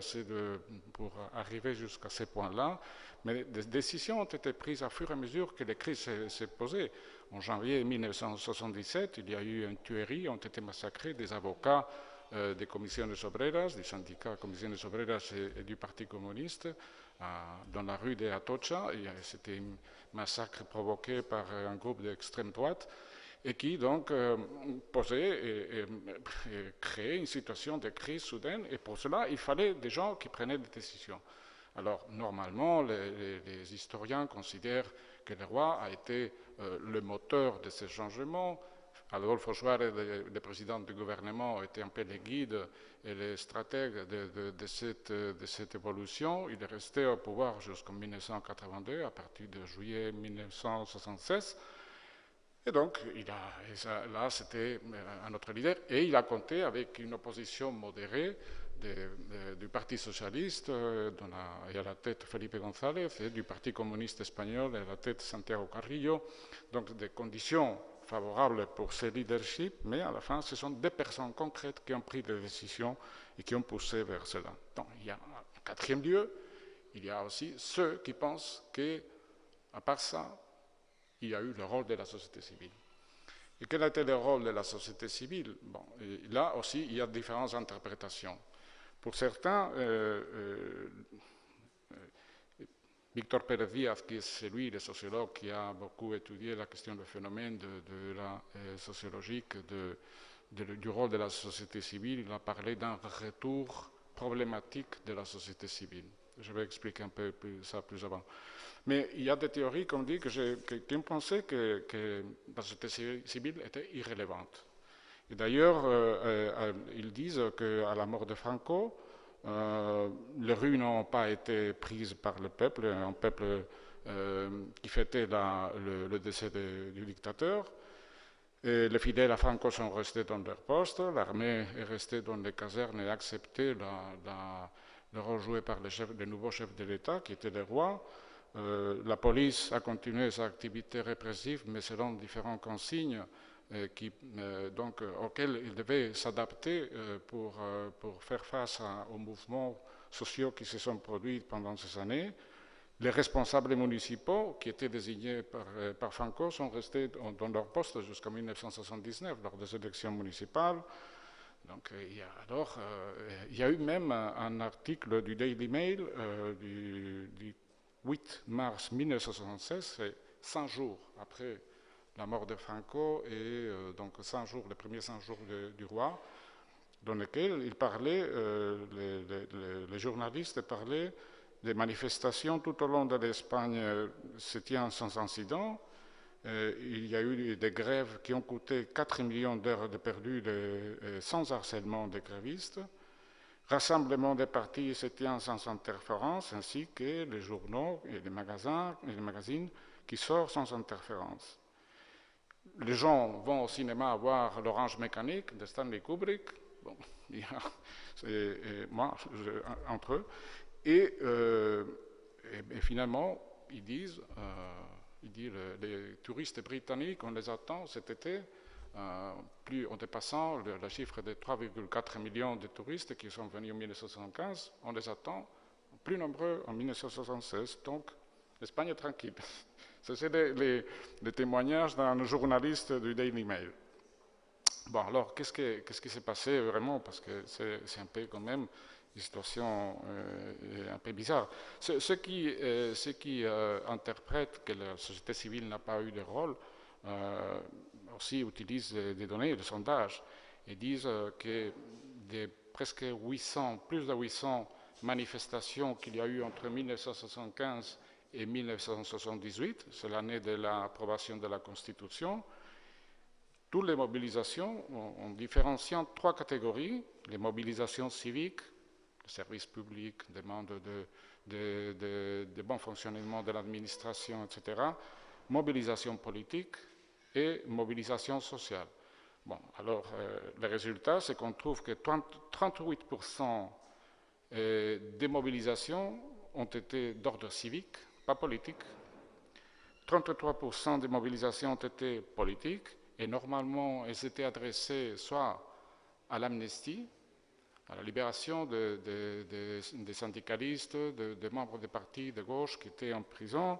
pour arriver jusqu'à ce point-là. Mais des décisions ont été prises à fur et à mesure que les crises s'est posées. En janvier 1977, il y a eu une tuerie, ont été massacrés des avocats des Comisiones Obreras, du syndicat Comisiones Obreras et du Parti communiste, dans la rue de Atocha. C'était un massacre provoqué par un groupe d'extrême droite et qui donc posait et créait une situation de crise soudaine. Et pour cela, il fallait des gens qui prenaient des décisions. Alors, normalement, les historiens considèrent que le roi a été le moteur de ces changements. Adolfo Suárez, le président du gouvernement, était un peu le guide et le stratège de cette évolution. Il est resté au pouvoir jusqu'en 1982, à partir de juillet 1976. Et donc, là, c'était un autre leader. Et il a compté avec une opposition modérée du Parti socialiste, et à la tête Felipe González, et du Parti communiste espagnol, et à la tête Santiago Carrillo. Donc, des conditions favorables pour ce leadership, mais à la fin, ce sont des personnes concrètes qui ont pris des décisions et qui ont poussé vers cela. Donc, il y a en quatrième lieu, il y a aussi ceux qui pensent qu'à part ça, il y a eu le rôle de la société civile. Et quel a été le rôle de la société civile? Bon, là aussi, il y a différentes interprétations. Pour certains, Victor Pérez Díaz, qui est celui, le sociologue, qui a beaucoup étudié la question du phénomène de la sociologique du rôle de la société civile, il a parlé d'un retour problématique de la société civile. Je vais expliquer un peu ça plus avant. Mais il y a des théories qui ont dit qui ont pensé que la société civile était irrélevante. Et d'ailleurs, ils disent qu'à la mort de Franco, les rues n'ont pas été prises par le peuple, un peuple qui fêtait le décès du dictateur. Et les fidèles à Franco sont restés dans leur poste, l'armée est restée dans les casernes et a accepté le rôle joué par le nouveau chef de l'État, qui était le roi. La police a continué sa activité répressive, mais selon différentes consignes auxquelles il devait s'adapter pour faire face aux mouvements sociaux qui se sont produits pendant ces années. Les responsables municipaux qui étaient désignés par Franco sont restés dans leur poste jusqu'en 1979, lors des élections municipales. Donc, il y a eu même un article du Daily Mail du 8 mars 1976, c'est 100 jours après la mort de Franco et donc 100 jours, les premiers 100 jours du roi, dans lequel il parlait, les journalistes parlaient des manifestations tout au long de l'Espagne se tient sans incident. Il y a eu des grèves qui ont coûté 4 millions d'heures de perdues sans harcèlement des grévistes. Rassemblement des partis se tient sans interférence, ainsi que les journaux et les magazines qui sortent sans interférence. Les gens vont au cinéma voir l'Orange mécanique de Stanley Kubrick, bon, il y a, moi, entre eux, et finalement, ils disent les touristes britanniques, on les attend cet été, en dépassant le chiffre de 3,4 millions de touristes qui sont venus en 1975, on les attend plus nombreux en 1976, donc l'Espagne est tranquille. C'est les témoignages d'un journaliste du Daily Mail. Bon, alors, qu'est-ce qui s'est passé vraiment? Parce que c'est un peu quand même une situation un peu bizarre. Ceux qui interprètent que la société civile n'a pas eu de rôle aussi utilisent des données, des sondages, et disent que des presque 800, plus de 800 manifestations qu'il y a eu entre 1975 et 1978, c'est l'année de l'approbation de la Constitution, toutes les mobilisations en différenciant 3 catégories: les mobilisations civiques, le service public, demande de bon fonctionnement de l'administration, etc., mobilisation politique et mobilisation sociale. Bon, alors, le résultat, c'est qu'on trouve que 38% des mobilisations ont été d'ordre civique, pas politique. 33% des mobilisations ont été politiques, et normalement, elles étaient adressées soit à l'amnistie, à la libération des syndicalistes, des membres des partis de gauche qui étaient en prison,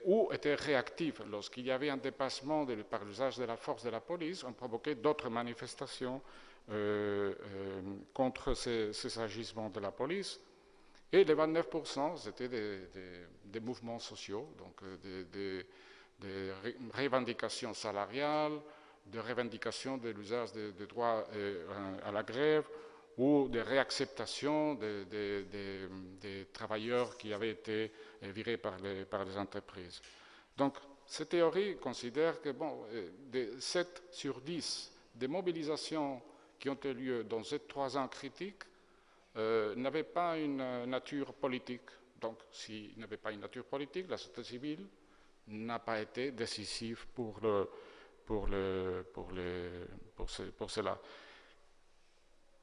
ou étaient réactifs. Lorsqu'il y avait un dépassement par l'usage de la force de la police, on provoquait d'autres manifestations contre ces agissements de la police. Et les 29%, c'était des mouvements sociaux, donc des revendications salariales, de revendications de l'usage des droits à la grève, ou de réacceptation des travailleurs qui avaient été virés par les entreprises. Donc, cette théorie considère que 7 sur 10 des mobilisations qui ont eu lieu dans ces 3 ans critiques n'avaient pas une nature politique. Donc, s'il n'y avait pas une nature politique, la société civile n'a pas été décisive pour cela.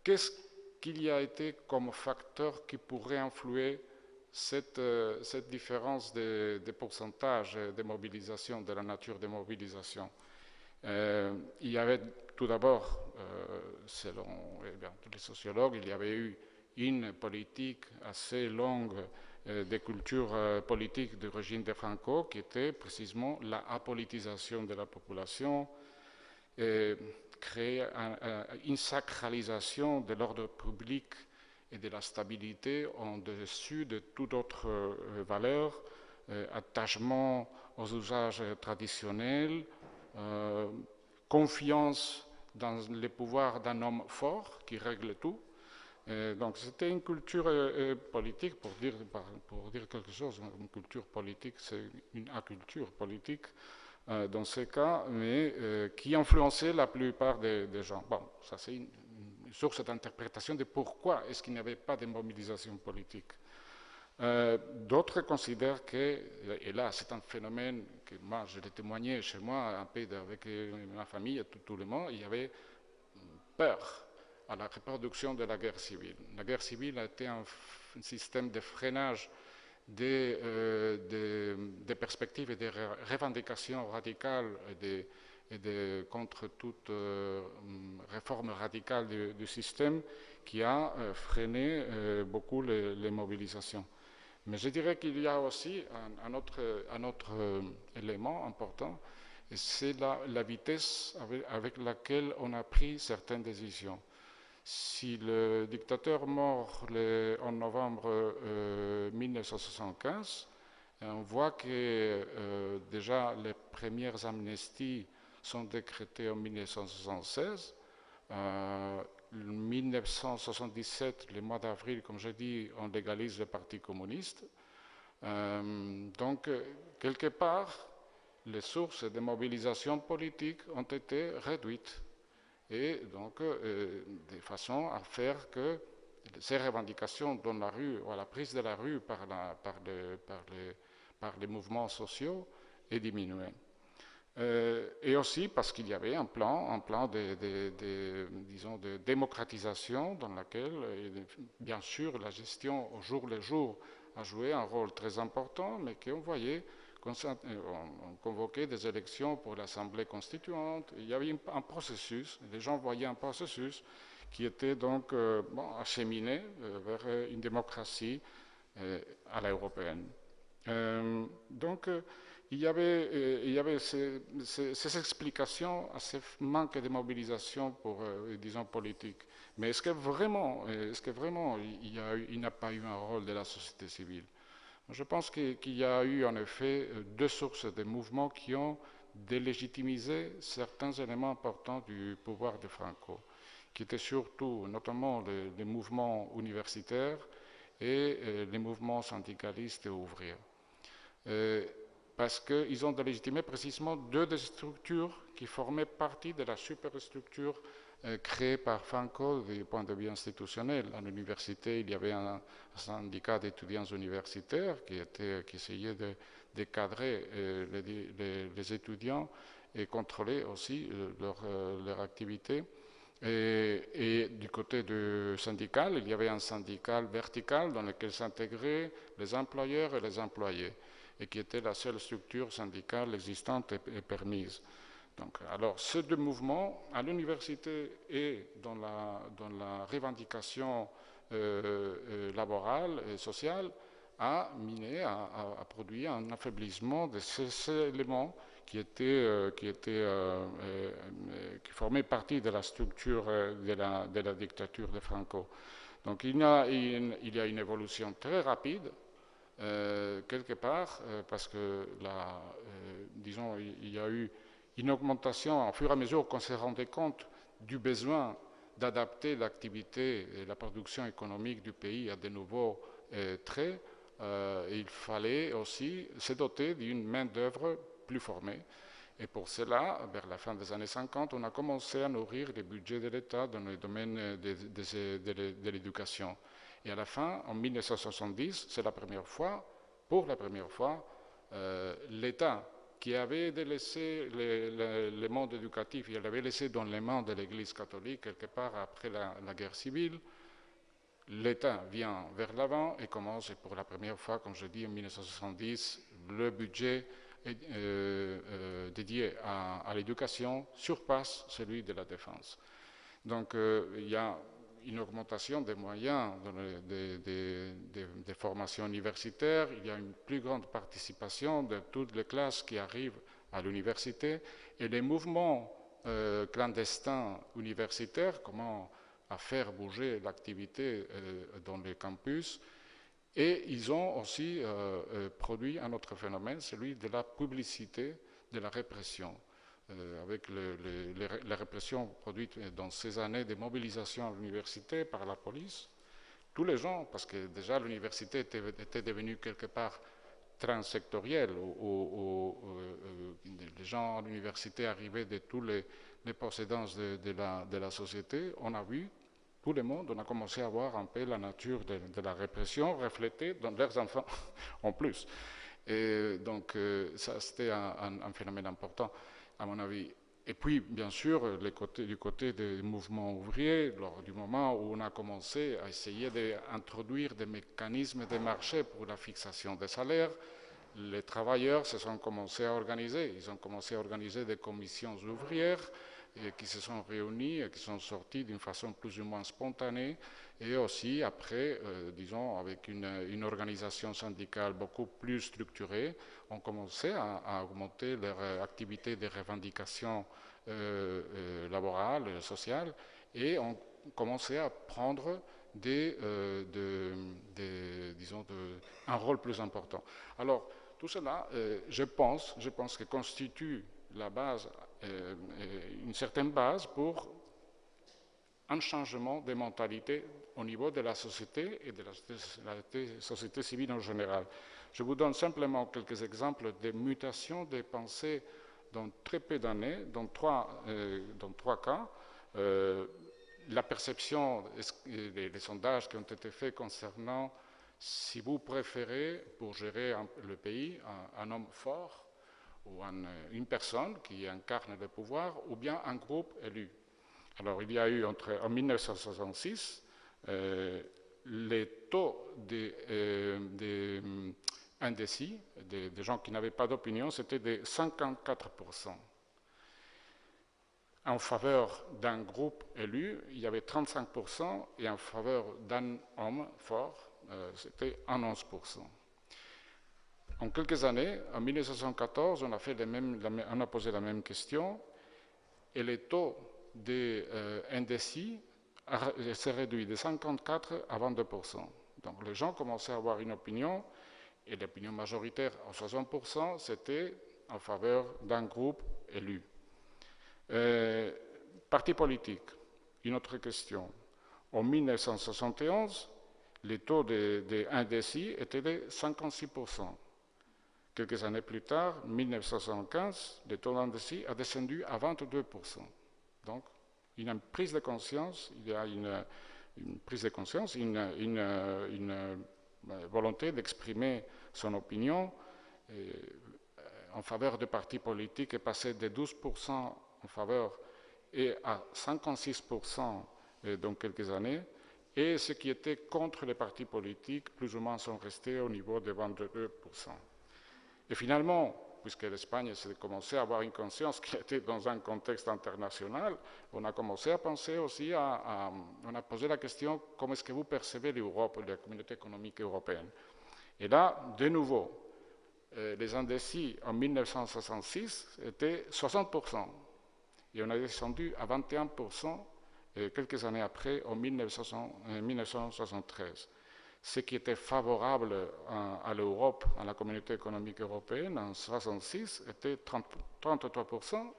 Qu'est-ce qu'il y a été comme facteur qui pourrait influer cette différence de pourcentage de mobilisation, de la nature des mobilisations? Il y avait tout d'abord, selon tous les sociologues, il y avait eu une politique assez longue de culture politique du régime de Franco, qui était précisément la apolitisation de la population, créer une sacralisation de l'ordre public et de la stabilité en dessus de toute autre valeur, attachement aux usages traditionnels, confiance dans les pouvoirs d'un homme fort qui règle tout. Donc c'était une culture politique, pour dire quelque chose, une culture politique, c'est une aculture politique dans ces cas, mais qui influençait la plupart des gens. Bon, ça c'est une source d'interprétation de pourquoi est-ce qu'il n'y avait pas de mobilisation politique. D'autres considèrent que, et là c'est un phénomène que moi je l'ai témoigné chez moi, un peu avec ma famille, tout le monde, il y avait peur à la reproduction de la guerre civile. La guerre civile a été un système de freinage des perspectives et des revendications radicales contre toute réforme radicale du système qui a freiné beaucoup les mobilisations. Mais je dirais qu'il y a aussi un autre élément important, c'est la vitesse avec laquelle on a pris certaines décisions. Si le dictateur mort en novembre 1975, on voit que déjà les premières amnesties sont décrétées en 1976. En 1977, le mois d'avril, comme je dis, on légalise le Parti communiste. Donc, quelque part, les sources de mobilisation politique ont été réduites. Et donc, de façon à faire que ces revendications dans la rue, ou à la prise de la rue par les mouvements sociaux, aient diminué. Et aussi parce qu'il y avait un plan de démocratisation dans laquelle, bien sûr, la gestion au jour le jour a joué un rôle très important, mais qu'on voyait, on convoquait des élections pour l'Assemblée constituante. Il y avait un processus, les gens voyaient un processus qui était donc acheminé vers une démocratie à l'européenne. Donc, il y avait ces explications à ce manque de mobilisation pour, disons, politique. Mais est-ce que vraiment il n'a pas eu un rôle de la société civile? Je pense qu'il y a eu en effet 2 sources de mouvements qui ont délégitimisé certains éléments importants du pouvoir de Franco, qui étaient surtout, notamment, les mouvements universitaires et les mouvements syndicalistes et ouvriers. parce qu'ils ont délégitimé précisément deux des structures qui formaient partie de la superstructure créée par Franco du point de vue institutionnel. À l'université, il y avait un syndicat d'étudiants universitaires qui essayait de cadrer les étudiants et contrôler aussi leur activité. Et du côté du syndical, il y avait un syndical vertical dans lequel s'intégraient les employeurs et les employés, et qui était la seule structure syndicale existante et permise. Donc, alors, ces deux mouvements, à l'université et dans la revendication laborale et sociale, a produit un affaiblissement de ces éléments qui formaient partie de la structure de la dictature de Franco. Donc il y a une évolution très rapide, quelque part, parce que, disons, il y a eu une augmentation au fur et à mesure qu'on se rendait compte du besoin d'adapter l'activité et la production économique du pays à de nouveaux traits. Il fallait aussi se doter d'une main-d'œuvre plus formée. Et pour cela, vers la fin des années 50, on a commencé à nourrir les budgets de l'État dans le domaine de l'éducation. Et à la fin, en 1970, c'est pour la première fois, l'État qui avait délaissé le monde éducatif, il l'avait laissé dans les mains de l'Église catholique quelque part après la guerre civile. L'État vient vers l'avant et commence, et pour la première fois, comme je dis, en 1970, le budget dédié à l'éducation surpasse celui de la défense. Donc il y a une augmentation des moyens des formations universitaires, il y a une plus grande participation de toutes les classes qui arrivent à l'université, et les mouvements clandestins universitaires, comment à faire bouger l'activité dans les campus. Et ils ont aussi produit un autre phénomène, celui de la publicité de la répression, avec la répression produite dans ces années de mobilisation à l'université par la police. Tous les gens, parce que déjà l'université était devenue quelque part transsectorielle, où les gens à l'université arrivaient de tous les possédances de la société. On a vu, tout le monde, on a commencé à voir un peu la nature de la répression reflétée dans leurs enfants en plus. Et donc ça, c'était un phénomène important, à mon avis. Et puis, bien sûr, du côté des mouvements ouvriers, lors du moment où on a commencé à essayer d'introduire des mécanismes de marché pour la fixation des salaires, les travailleurs se sont commencés à organiser. Ils ont commencé à organiser des commissions ouvrières qui se sont réunis et qui sont sortis d'une façon plus ou moins spontanée, et aussi après, disons, avec une organisation syndicale beaucoup plus structurée, ont commencé à augmenter leur activité de revendication laborale, sociale, et ont commencé à prendre un rôle plus important. Alors, tout cela, je pense que constitue la base, une certaine base pour un changement de mentalité au niveau de la société et de la société civile en général. Je vous donne simplement quelques exemples de mutations des pensées dans très peu d'années, dans trois cas. La perception, les sondages qui ont été faits concernant si vous préférez, pour gérer le pays, un homme fort ou une personne qui incarne le pouvoir, ou bien un groupe élu. Alors, il y a eu en 1966, les taux indécis, des gens qui n'avaient pas d'opinion, c'était de 54%. En faveur d'un groupe élu, il y avait 35%, et en faveur d'un homme fort, c'était 11%. En quelques années, en 1974, on a posé la même question, et les taux d'indécis s'est réduit de 54 à 22%. Donc les gens commençaient à avoir une opinion, et l'opinion majoritaire à 60%, c'était en faveur d'un groupe élu. Parti politique, une autre question. En 1971, les taux d'indécis étaient de 56%. quelques années plus tard, 1975, le taux d'indécis a descendu à 22%. Donc, il y a une prise de conscience, il y a une prise de conscience, une volonté d'exprimer son opinion en faveur des partis politiques est passée de 12% en faveur et à 56% dans quelques années, et ce qui était contre les partis politiques, plus ou moins, sont restés au niveau de 22%. Et finalement, puisque l'Espagne s'est commencé à avoir une conscience qui était dans un contexte international, on a commencé à penser aussi, on a posé la question, comment est-ce que vous percevez l'Europe, la communauté économique européenne? Et là, de nouveau, les indécis en 1966 étaient 60%, et on a descendu à 21% quelques années après, en 1973. Ce qui était favorable à l'Europe, à la communauté économique européenne, en 1966, était 33%,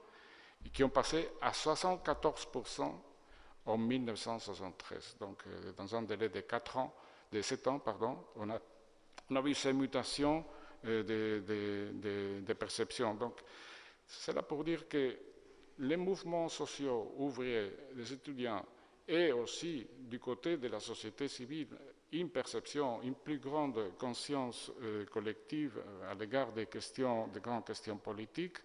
et qui ont passé à 74% en 1973. Donc, dans un délai de 7 ans, on a vu ces mutations de perception. Donc, c'est là pour dire que les mouvements sociaux, ouvriers, les étudiants, et aussi du côté de la société civile, une perception, une plus grande conscience collective à l'égard des grandes questions politiques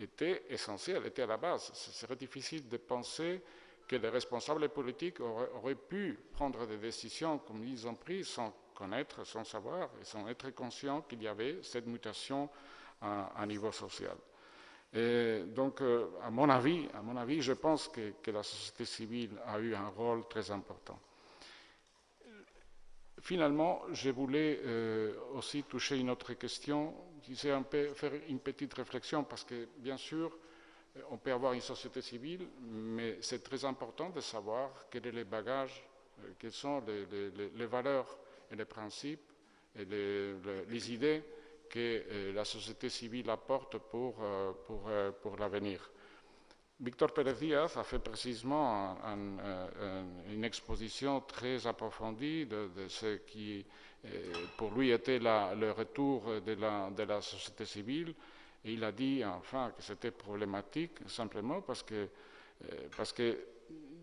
était essentielle, était à la base. Ce serait difficile de penser que les responsables politiques auraient pu prendre des décisions comme ils ont pris sans connaître, sans savoir et sans être conscients qu'il y avait cette mutation à niveau social. Et donc, à mon avis, je pense que la société civile a eu un rôle très important. Finalement, je voulais aussi toucher une autre question, faire une petite réflexion, parce que, bien sûr, on peut avoir une société civile, mais c'est très important de savoir quels sont les bagages, quelles sont les valeurs et les principes et les idées que la société civile apporte pour l'avenir. Victor Pérez-Díaz a fait précisément une exposition très approfondie de ce qui, pour lui, était le retour de la société civile. Et il a dit, enfin, que c'était problématique, simplement parce que,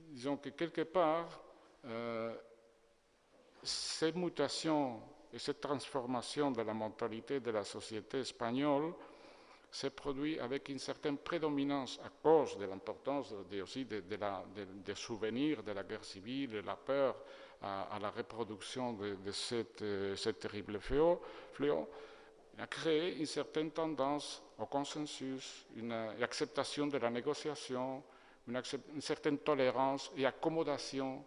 disons que quelque part, ces mutations et cette transformation de la mentalité de la société espagnole s'est produit avec une certaine prédominance à cause de l'importance aussi des souvenirs de la guerre civile, de la peur à la reproduction de cette terrible fléau. Il a créé une certaine tendance au consensus, une acceptation de la négociation, une certaine tolérance et accommodation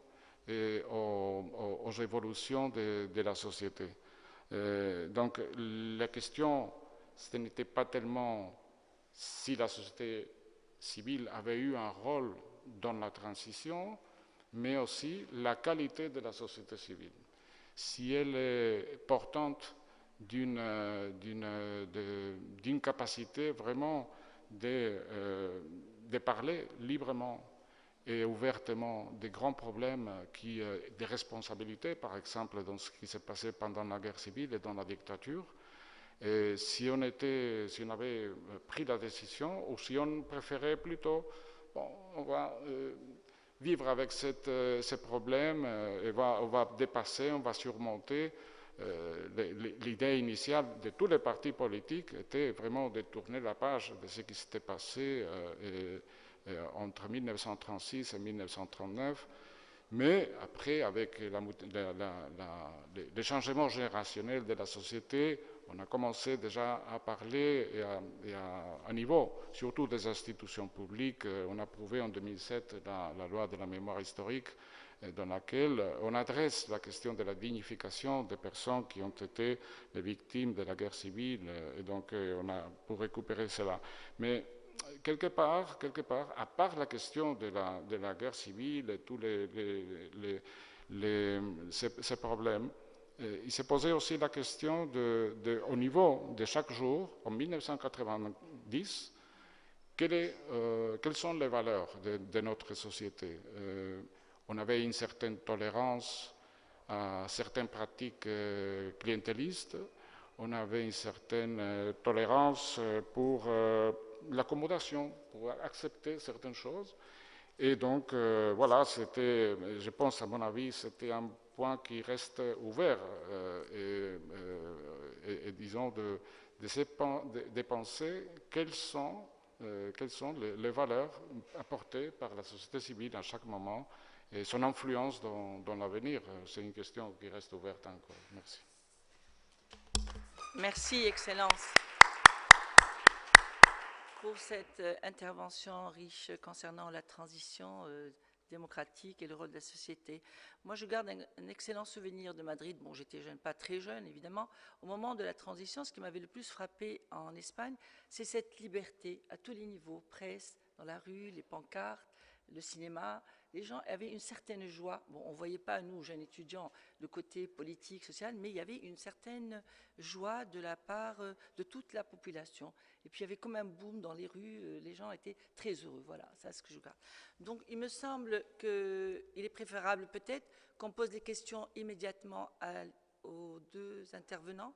aux évolutions de la société. Donc la question, ce n'était pas tellement si la société civile avait eu un rôle dans la transition, mais aussi la qualité de la société civile. Si elle est portante d'une capacité vraiment de parler librement et ouvertement des grands problèmes, des responsabilités, par exemple, dans ce qui s'est passé pendant la guerre civile et dans la dictature. Et si on avait pris la décision, ou si on préférait plutôt, bon, on va vivre avec ces problèmes, on va dépasser, on va surmonter. L'idée initiale de tous les partis politiques était vraiment de tourner la page de ce qui s'était passé entre 1936 et 1939, mais après, avec les changements générationnels de la société, on a commencé déjà à parler et à niveau, surtout des institutions publiques. On a approuvé en 2007 la loi de la mémoire historique, dans laquelle on adresse la question de la dignification des personnes qui ont été les victimes de la guerre civile, et donc on a pour récupérer cela. Mais quelque part, à part la question de la guerre civile et tous ces problèmes, il s'est posé aussi la question au niveau de chaque jour, en 1990, quelles sont les valeurs de notre société. On avait une certaine tolérance à certaines pratiques clientélistes, on avait une certaine tolérance pour l'accommodation, pour accepter certaines choses. Et donc, voilà, c'était, je pense, à mon avis, c'était un point qui reste ouvert et disons, de penser quelles sont les valeurs apportées par la société civile à chaque moment et son influence dans l'avenir. C'est une question qui reste ouverte encore. Merci. Merci, Excellence, pour cette intervention riche concernant la transition démocratique et le rôle de la société. Moi, je garde un excellent souvenir de Madrid. Bon, j'étais jeune, pas très jeune, évidemment. Au moment de la transition, ce qui m'avait le plus frappé en Espagne, c'est cette liberté à tous les niveaux, presse, dans la rue, les pancartes, le cinéma. Les gens avaient une certaine joie. Bon, on ne voyait pas, nous, jeunes étudiants, le côté politique, social, mais il y avait une certaine joie de la part de toute la population. Et puis, il y avait comme un boom dans les rues. Les gens étaient très heureux. Voilà, c'est ce que je garde. Donc, il me semble qu'il est préférable peut-être qu'on pose des questions immédiatement aux deux intervenants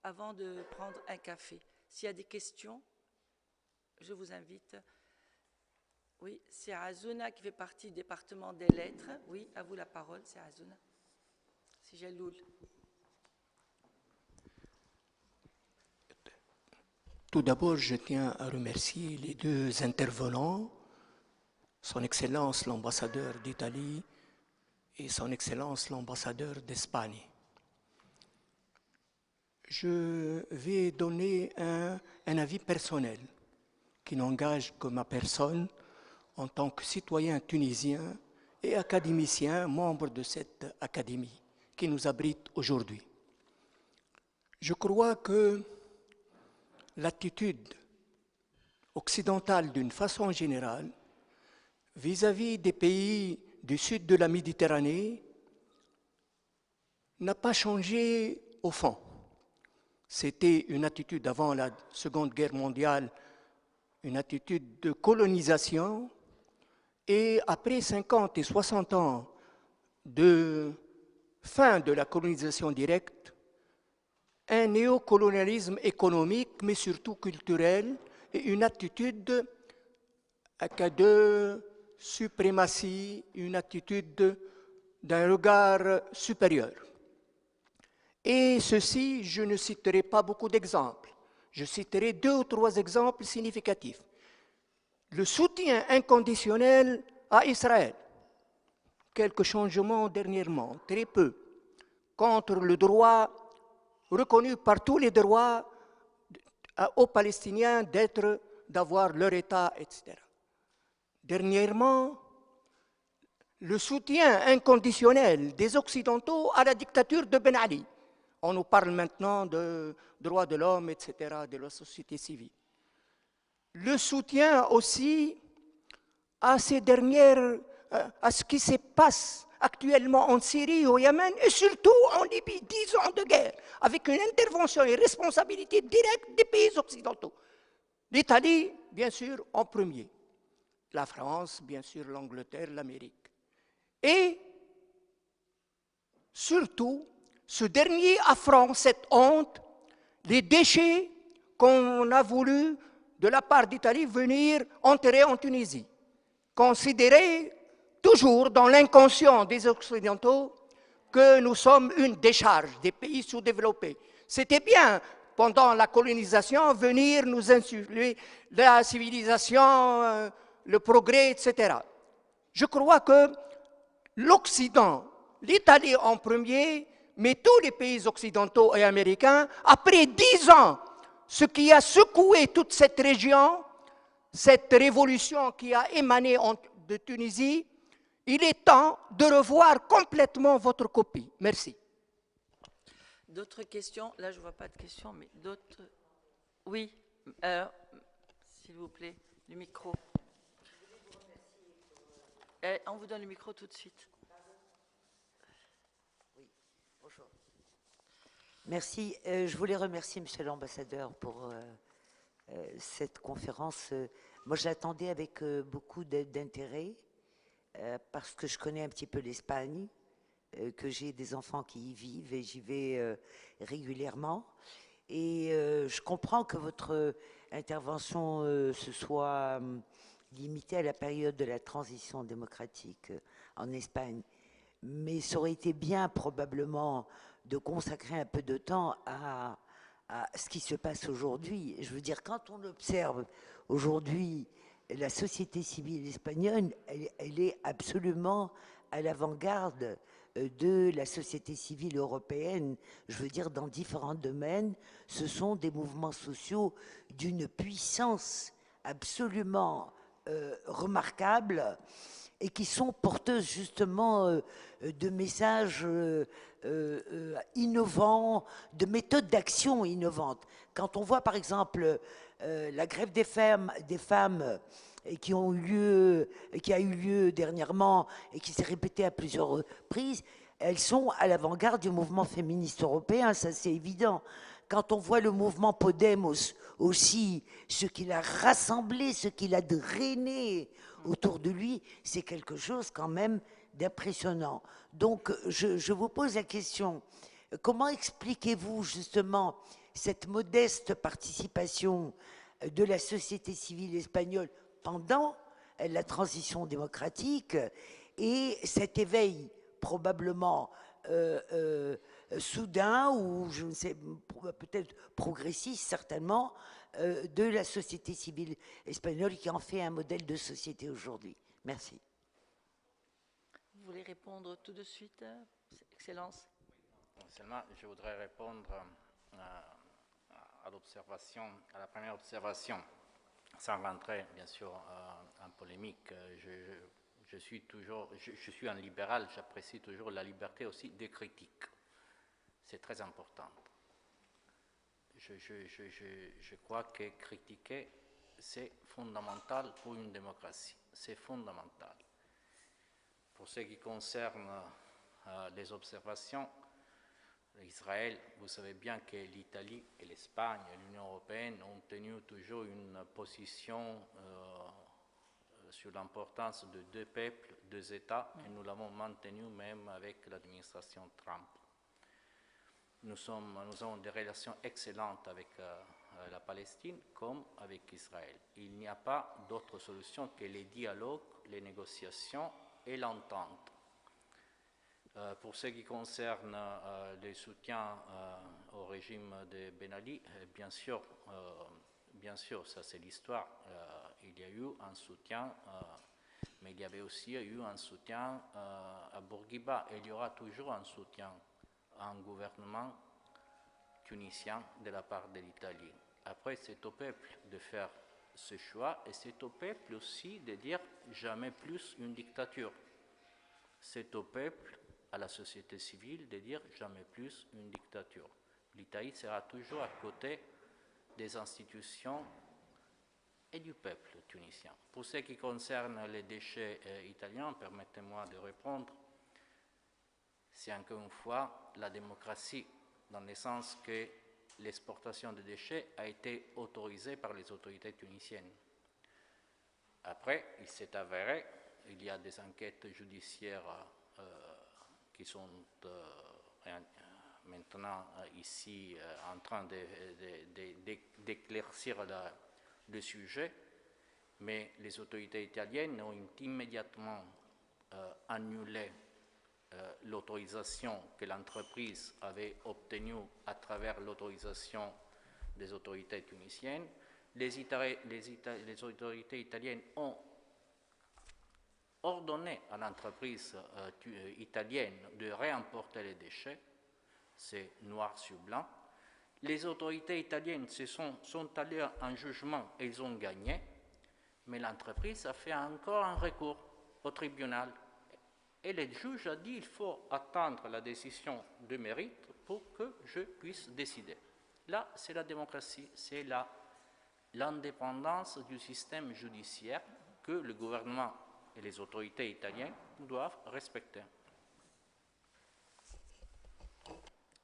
avant de prendre un café. S'il y a des questions, je vous invite. Oui, c'est Azuna qui fait partie du département des lettres. Oui, à vous la parole, c'est Azuna. C'est Jaloul. Tout d'abord, je tiens à remercier les deux intervenants, Son Excellence l'ambassadeur d'Italie et Son Excellence l'ambassadeur d'Espagne. Je vais donner un avis personnel qui n'engage que ma personne en tant que citoyen tunisien et académicien, membre de cette académie qui nous abrite aujourd'hui. Je crois que l'attitude occidentale d'une façon générale vis-à-vis des pays du sud de la Méditerranée n'a pas changé au fond. C'était une attitude avant la Seconde Guerre mondiale, une attitude de colonisation, et après 50 et 60 ans de fin de la colonisation directe, un néocolonialisme économique, mais surtout culturel, et une attitude de suprématie, une attitude d'un regard supérieur. Et ceci, je ne citerai pas beaucoup d'exemples. Je citerai 2 ou 3 exemples significatifs. Le soutien inconditionnel à Israël, quelques changements dernièrement, très peu, contre le droit reconnu par tous les droits aux Palestiniens d'avoir leur État, etc. Dernièrement, le soutien inconditionnel des Occidentaux à la dictature de Ben Ali. On nous parle maintenant de droits de l'homme, etc., de la société civile. Le soutien aussi à ces dernières, à ce qui se passe actuellement en Syrie, au Yémen et surtout en Libye, 10 ans de guerre, avec une intervention et responsabilité directe des pays occidentaux. L'Italie, bien sûr, en premier. La France, bien sûr, l'Angleterre, l'Amérique. Et surtout, ce dernier affront, cette honte, les déchets qu'on a voulu, de la part d'Italie, venir enterrer en Tunisie. Considérer toujours dans l'inconscient des Occidentaux que nous sommes une décharge des pays sous-développés. C'était bien, pendant la colonisation, venir nous insuffler la civilisation, le progrès, etc. Je crois que l'Occident, l'Italie en premier, mais tous les pays occidentaux et américains, après 10 ans, ce qui a secoué toute cette région, cette révolution qui a émané de Tunisie, il est temps de revoir complètement votre copie. Merci. D'autres questions? Là, je ne vois pas de questions, mais d'autres... Oui, s'il vous plaît, le micro. On vous donne le micro tout de suite. Oui, bonjour. Merci. Je voulais remercier Monsieur l'ambassadeur pour cette conférence. Moi, je l'attendais avec beaucoup d'intérêt parce que je connais un petit peu l'Espagne, que j'ai des enfants qui y vivent et j'y vais régulièrement. Et je comprends que votre intervention se soit limitée à la période de la transition démocratique en Espagne. Mais ça aurait été bien probablement de consacrer un peu de temps à ce qui se passe aujourd'hui. Je veux dire, quand on observe aujourd'hui la société civile espagnole, elle est absolument à l'avant-garde de la société civile européenne, je veux dire, dans différents domaines. Ce sont des mouvements sociaux d'une puissance absolument remarquable et qui sont porteuses justement de messages innovants, de méthodes d'action innovantes. Quand on voit par exemple la grève des femmes qui a eu lieu dernièrement et qui s'est répétée à plusieurs reprises, elles sont à l'avant-garde du mouvement féministe européen, ça c'est évident. Quand on voit le mouvement Podemos aussi, ce qu'il a rassemblé, ce qu'il a drainé autour de lui, c'est quelque chose quand même d'impressionnant. Donc je vous pose la question, comment expliquez-vous justement cette modeste participation de la société civile espagnole pendant la transition démocratique et cet éveil probablement soudain ou je ne sais, peut-être progressiste certainement, de la société civile espagnole qui en fait un modèle de société aujourd'hui. Merci. Vous voulez répondre tout de suite, Excellence? Seulement, je voudrais répondre à l'observation, à la première observation, sans rentrer bien sûr en polémique. Je suis un libéral, j'apprécie toujours la liberté aussi des critiques. C'est très important. Je crois que critiquer, c'est fondamental pour une démocratie. C'est fondamental. Pour ce qui concerne les observations, Israël, vous savez bien que l'Italie et l'Espagne et l'Union européenne ont tenu toujours une position sur l'importance de deux peuples, deux États, et nous l'avons maintenu même avec l'administration Trump. Nous avons des relations excellentes avec la Palestine comme avec Israël. Il n'y a pas d'autre solution que les dialogues, les négociations et l'entente. Pour ce qui concerne les soutiens au régime de Ben Ali, bien sûr, ça c'est l'histoire. Il y a eu un soutien, mais il y avait aussi eu un soutien à Bourguiba. Et il y aura toujours un soutien à un gouvernement tunisien de la part de l'Italie. Après, c'est au peuple de faire ce choix et c'est au peuple aussi de dire jamais plus une dictature. C'est au peuple, à la société civile, de dire jamais plus une dictature. L'Italie sera toujours à côté des institutions et du peuple tunisien. Pour ce qui concerne les déchets italiens, permettez-moi de répondre. C'est encore une fois la démocratie, dans le sens que l'exportation de déchets a été autorisée par les autorités tunisiennes. Après, il s'est avéré, il y a des enquêtes judiciaires qui sont maintenant ici en train d'éclaircir le sujet, mais les autorités italiennes ont immédiatement annulé l'autorisation que l'entreprise avait obtenue à travers l'autorisation des autorités tunisiennes. Les autorités italiennes ont ordonné à l'entreprise italienne de réimporter les déchets, c'est noir sur blanc. Les autorités italiennes sont allées en jugement et ils ont gagné, mais l'entreprise a fait encore un recours au tribunal. Et le juge a dit qu'il faut attendre la décision de mérite pour que je puisse décider. Là, c'est la démocratie, c'est l'indépendance du système judiciaire que le gouvernement et les autorités italiennes doivent respecter.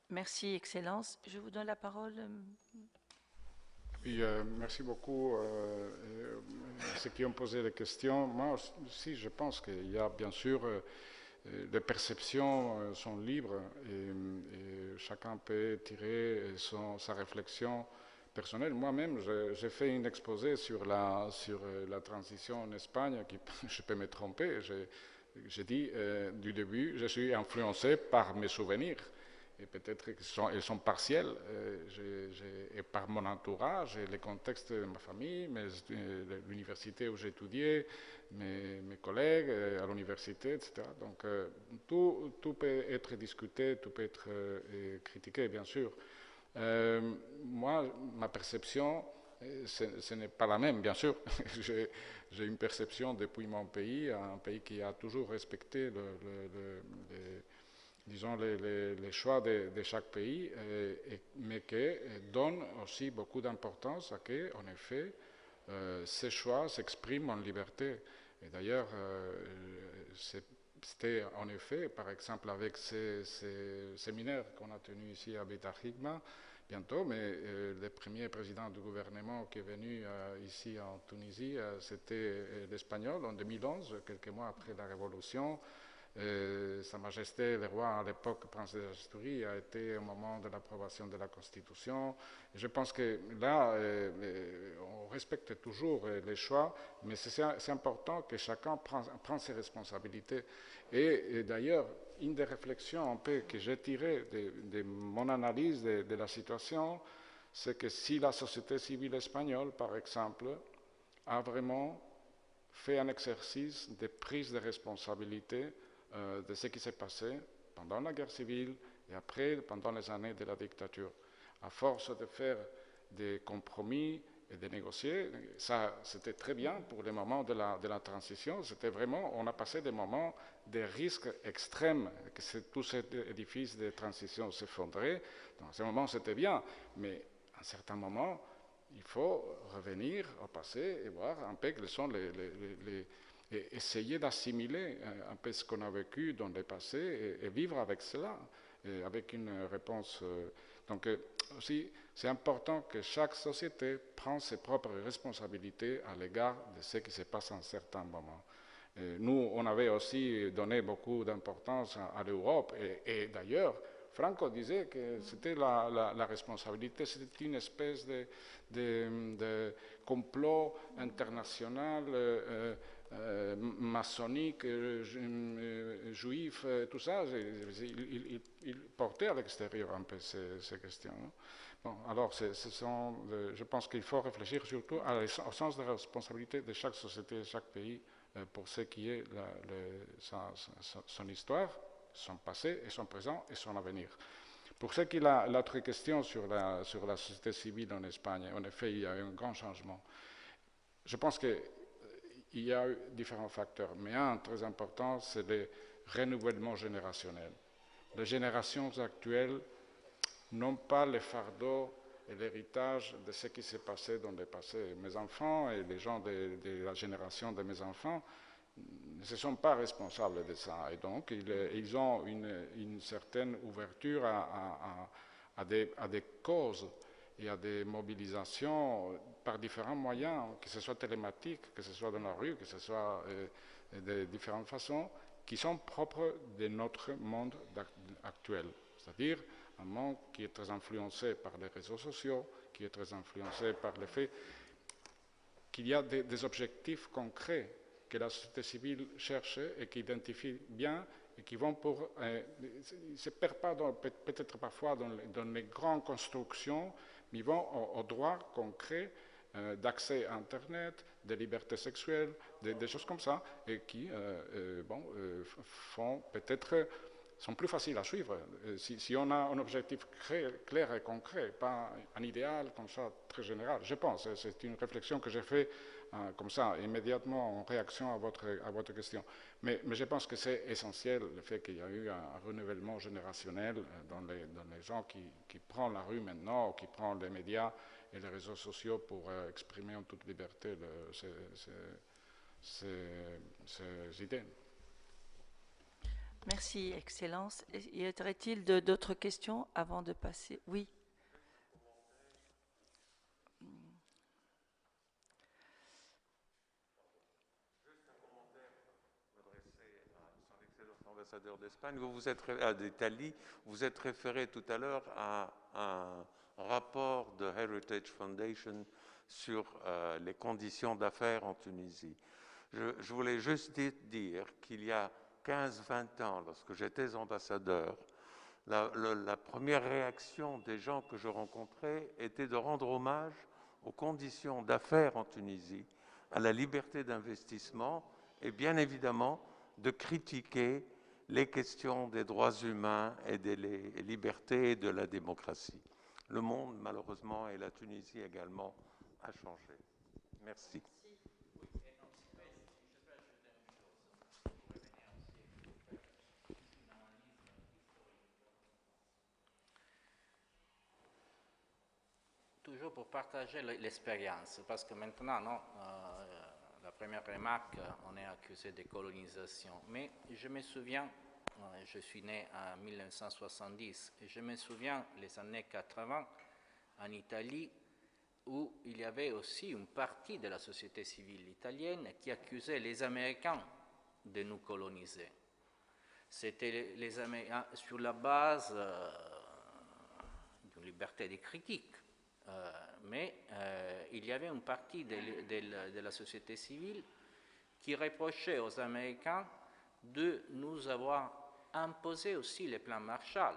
Merci, Excellence. Je vous donne la parole. Oui, merci beaucoup. Ceux qui ont posé des questions, moi aussi, je pense qu'il y a bien sûr les perceptions sont libres et chacun peut tirer sa réflexion personnelle. Moi-même, j'ai fait une exposé sur la transition en Espagne, qui, je peux me tromper, j'ai dit du début, je suis influencé par mes souvenirs. Et peut-être qu'ils sont partiels, et par mon entourage, et les contextes de ma famille, l'université où j'ai étudié, mes collègues à l'université, etc. Donc tout peut être discuté, tout peut être critiqué, bien sûr. Moi, ma perception, ce n'est pas la même, bien sûr. J'ai une perception depuis mon pays, un pays qui a toujours respecté disons, les choix de chaque pays, mais qui donne aussi beaucoup d'importance à que, en effet, ces choix s'expriment en liberté. Et d'ailleurs, c'était en effet, par exemple, avec ces séminaires qu'on a tenus ici à Beit Hikma, bientôt, mais le premier président du gouvernement qui est venu ici en Tunisie, c'était l'espagnol en 2011, quelques mois après la Révolution. Sa Majesté le roi à l'époque, Prince de Astourie, a été au moment de l'approbation de la Constitution. Je pense que là, on respecte toujours les choix, mais c'est important que chacun prenne ses responsabilités. Et d'ailleurs, une des réflexions un peu que j'ai tirées de mon analyse de la situation, c'est que si la société civile espagnole, par exemple, a vraiment fait un exercice de prise de responsabilité de ce qui s'est passé pendant la guerre civile et après, pendant les années de la dictature. À force de faire des compromis et de négocier, ça c'était très bien pour les moments de la transition. C'était vraiment, on a passé des moments de risques extrêmes, que tout cet édifice de transition s'effondrait. Dans ces moments, c'était bien, mais à un certain moment, il faut revenir au passé et voir un peu quels sont et essayer d'assimiler un peu ce qu'on a vécu dans le passé et vivre avec cela, avec une réponse. Donc aussi, c'est important que chaque société prenne ses propres responsabilités à l'égard de ce qui se passe à un certain moment. Nous, on avait aussi donné beaucoup d'importance à l'Europe et d'ailleurs, Franco disait que c'était la responsabilité, c'était une espèce de complot international maçonnique, juif, tout ça. Il portait à l'extérieur un peu ces questions. Non? Bon, alors, je pense qu'il faut réfléchir surtout au sens de responsabilité de chaque société, de chaque pays, pour ce qui est son histoire, son passé et son présent et son avenir. Pour ce qui est l'autre question sur la société civile en Espagne, en effet, il y a eu un grand changement. Je pense qu'il y a eu différents facteurs, mais un très important, c'est le renouvellement générationnel. Les générations actuelles n'ont pas le fardeau et l'héritage de ce qui s'est passé dans le passé. Mes enfants et les gens de la génération de mes enfants ne se sont pas responsables de ça. Et donc, ils ont une certaine ouverture à des causes et à des mobilisations par différents moyens, que ce soit télématique, que ce soit dans la rue, que ce soit de différentes façons, qui sont propres de notre monde actuel. C'est-à-dire un monde qui est très influencé par les réseaux sociaux, qui est très influencé par le fait qu'il y a des objectifs concrets que la société civile cherche et qui identifie bien et qui vont pour... ils ne se perdent pas peut-être parfois dans les grandes constructions, mais ils vont aux droits concrets d'accès à Internet, de liberté sexuelle, des choses comme ça, et qui font peut-être... sont plus faciles à suivre. Si on a un objectif clair et concret, pas un idéal comme ça très général, je pense. C'est une réflexion que j'ai faite comme ça, immédiatement en réaction à votre question. Mais je pense que c'est essentiel le fait qu'il y a eu un renouvellement générationnel dans les gens qui prennent la rue maintenant, ou qui prennent les médias et les réseaux sociaux pour exprimer en toute liberté ces idées. Merci, Excellence. Y a-t-il d'autres questions avant de passer? Oui. Juste un commentaire m'adresser à son Excellence ambassadeur d'Espagne, d'Italie, vous êtes référé tout à l'heure à un rapport de Heritage Foundation sur les conditions d'affaires en Tunisie. Je voulais juste dire qu'il y a 15-20 ans, lorsque j'étais ambassadeur, la première réaction des gens que je rencontrais était de rendre hommage aux conditions d'affaires en Tunisie, à la liberté d'investissement et bien évidemment de critiquer les questions des droits humains et des libertés et de la démocratie. Le monde, malheureusement, et la Tunisie également, a changé. Merci. Toujours pour partager l'expérience, parce que maintenant, non, la première remarque, on est accusé de colonisation. Mais je me souviens, je suis né en 1970, et je me souviens les années 80 en Italie, où il y avait aussi une partie de la société civile italienne qui accusait les Américains de nous coloniser. C'était les Américains sur la base d'une liberté de critique. Mais il y avait une partie de la société civile qui reprochait aux Américains de nous avoir imposé aussi les plans Marshall.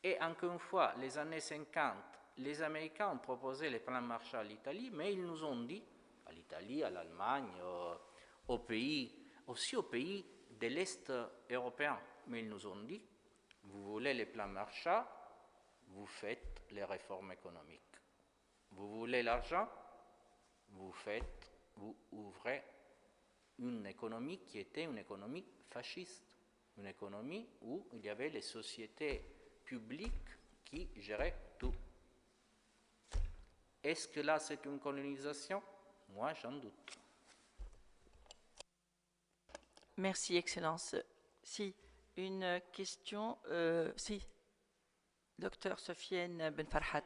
Et encore une fois, les années 50, les Américains ont proposé les plans Marshall à l'Italie, mais ils nous ont dit, à l'Italie, à l'Allemagne, aussi aux pays de l'Est européen, mais ils nous ont dit, vous voulez les plans Marshall, vous faites les réformes économiques. Vous voulez l'argent, vous ouvrez une économie qui était une économie fasciste, une économie où il y avait les sociétés publiques qui géraient tout. Est-ce que là c'est une colonisation? Moi j'en doute. Merci, Excellence. Si, une question, si, Docteur Sofiane Ben Farhat.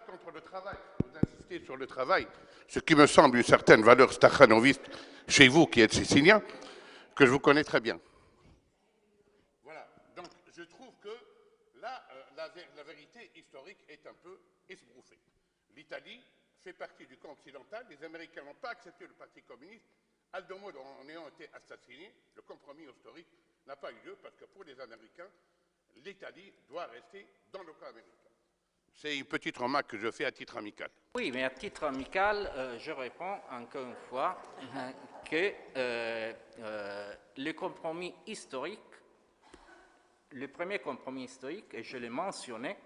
Contre le travail, vous insistez sur le travail, ce qui me semble une certaine valeur stachanowiste chez vous qui êtes sicilien, que je vous connais très bien. Voilà, donc je trouve que là, la vérité historique est un peu esbrouffée. L'Italie fait partie du camp occidental, les Américains n'ont pas accepté le Parti communiste, Aldo Moro en ayant été assassiné, le compromis historique n'a pas eu lieu parce que pour les Américains, l'Italie doit rester dans le camp américain. C'est une petite remarque que je fais à titre amical. Oui, mais à titre amical, je réponds encore une fois que le compromis historique, le premier compromis historique, et je l'ai mentionné,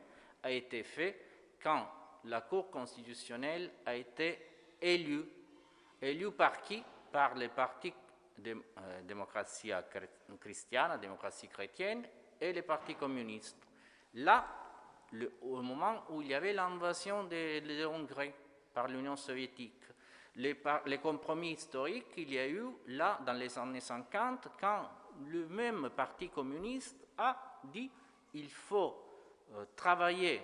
a été fait quand la Cour constitutionnelle a été élue. Élue par qui? Par les partis démocratie chrétienne, démocratie chrétienne et les partis communistes. Là, au moment où il y avait l'invasion de Hongrie par l'Union soviétique, les compromis historiques qu'il y a eu là dans les années 50, quand le même parti communiste a dit qu'il faut travailler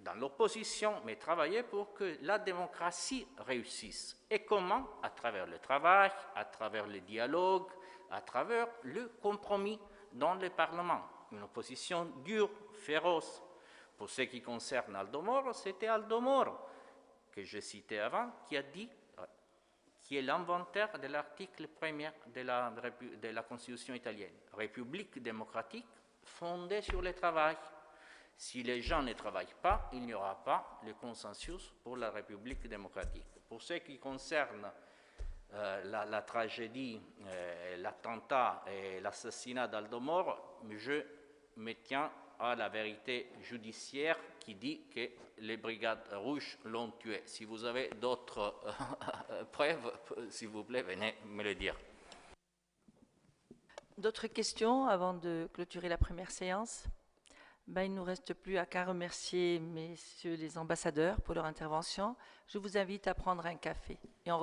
dans l'opposition, mais travailler pour que la démocratie réussisse. Et comment? À travers le travail, à travers le dialogue, à travers le compromis dans le Parlement. Une opposition dure, féroce. Pour ce qui concerne Aldo Moro, c'était Aldo Moro, que je citais avant, qui a dit, qui est l'inventaire de l'article 1er de la Constitution italienne. République démocratique fondée sur le travail. Si les gens ne travaillent pas, il n'y aura pas le consensus pour la République démocratique. Pour ce qui concerne la tragédie, l'attentat et l'assassinat d'Aldo Moro, je me tiens à la vérité judiciaire qui dit que les Brigades Rouges l'ont tué. Si vous avez d'autres preuves, s'il vous plaît, venez me le dire. D'autres questions avant de clôturer la première séance? Il ne nous reste plus qu'à remercier messieurs les ambassadeurs pour leur intervention. Je vous invite à prendre un café. Et on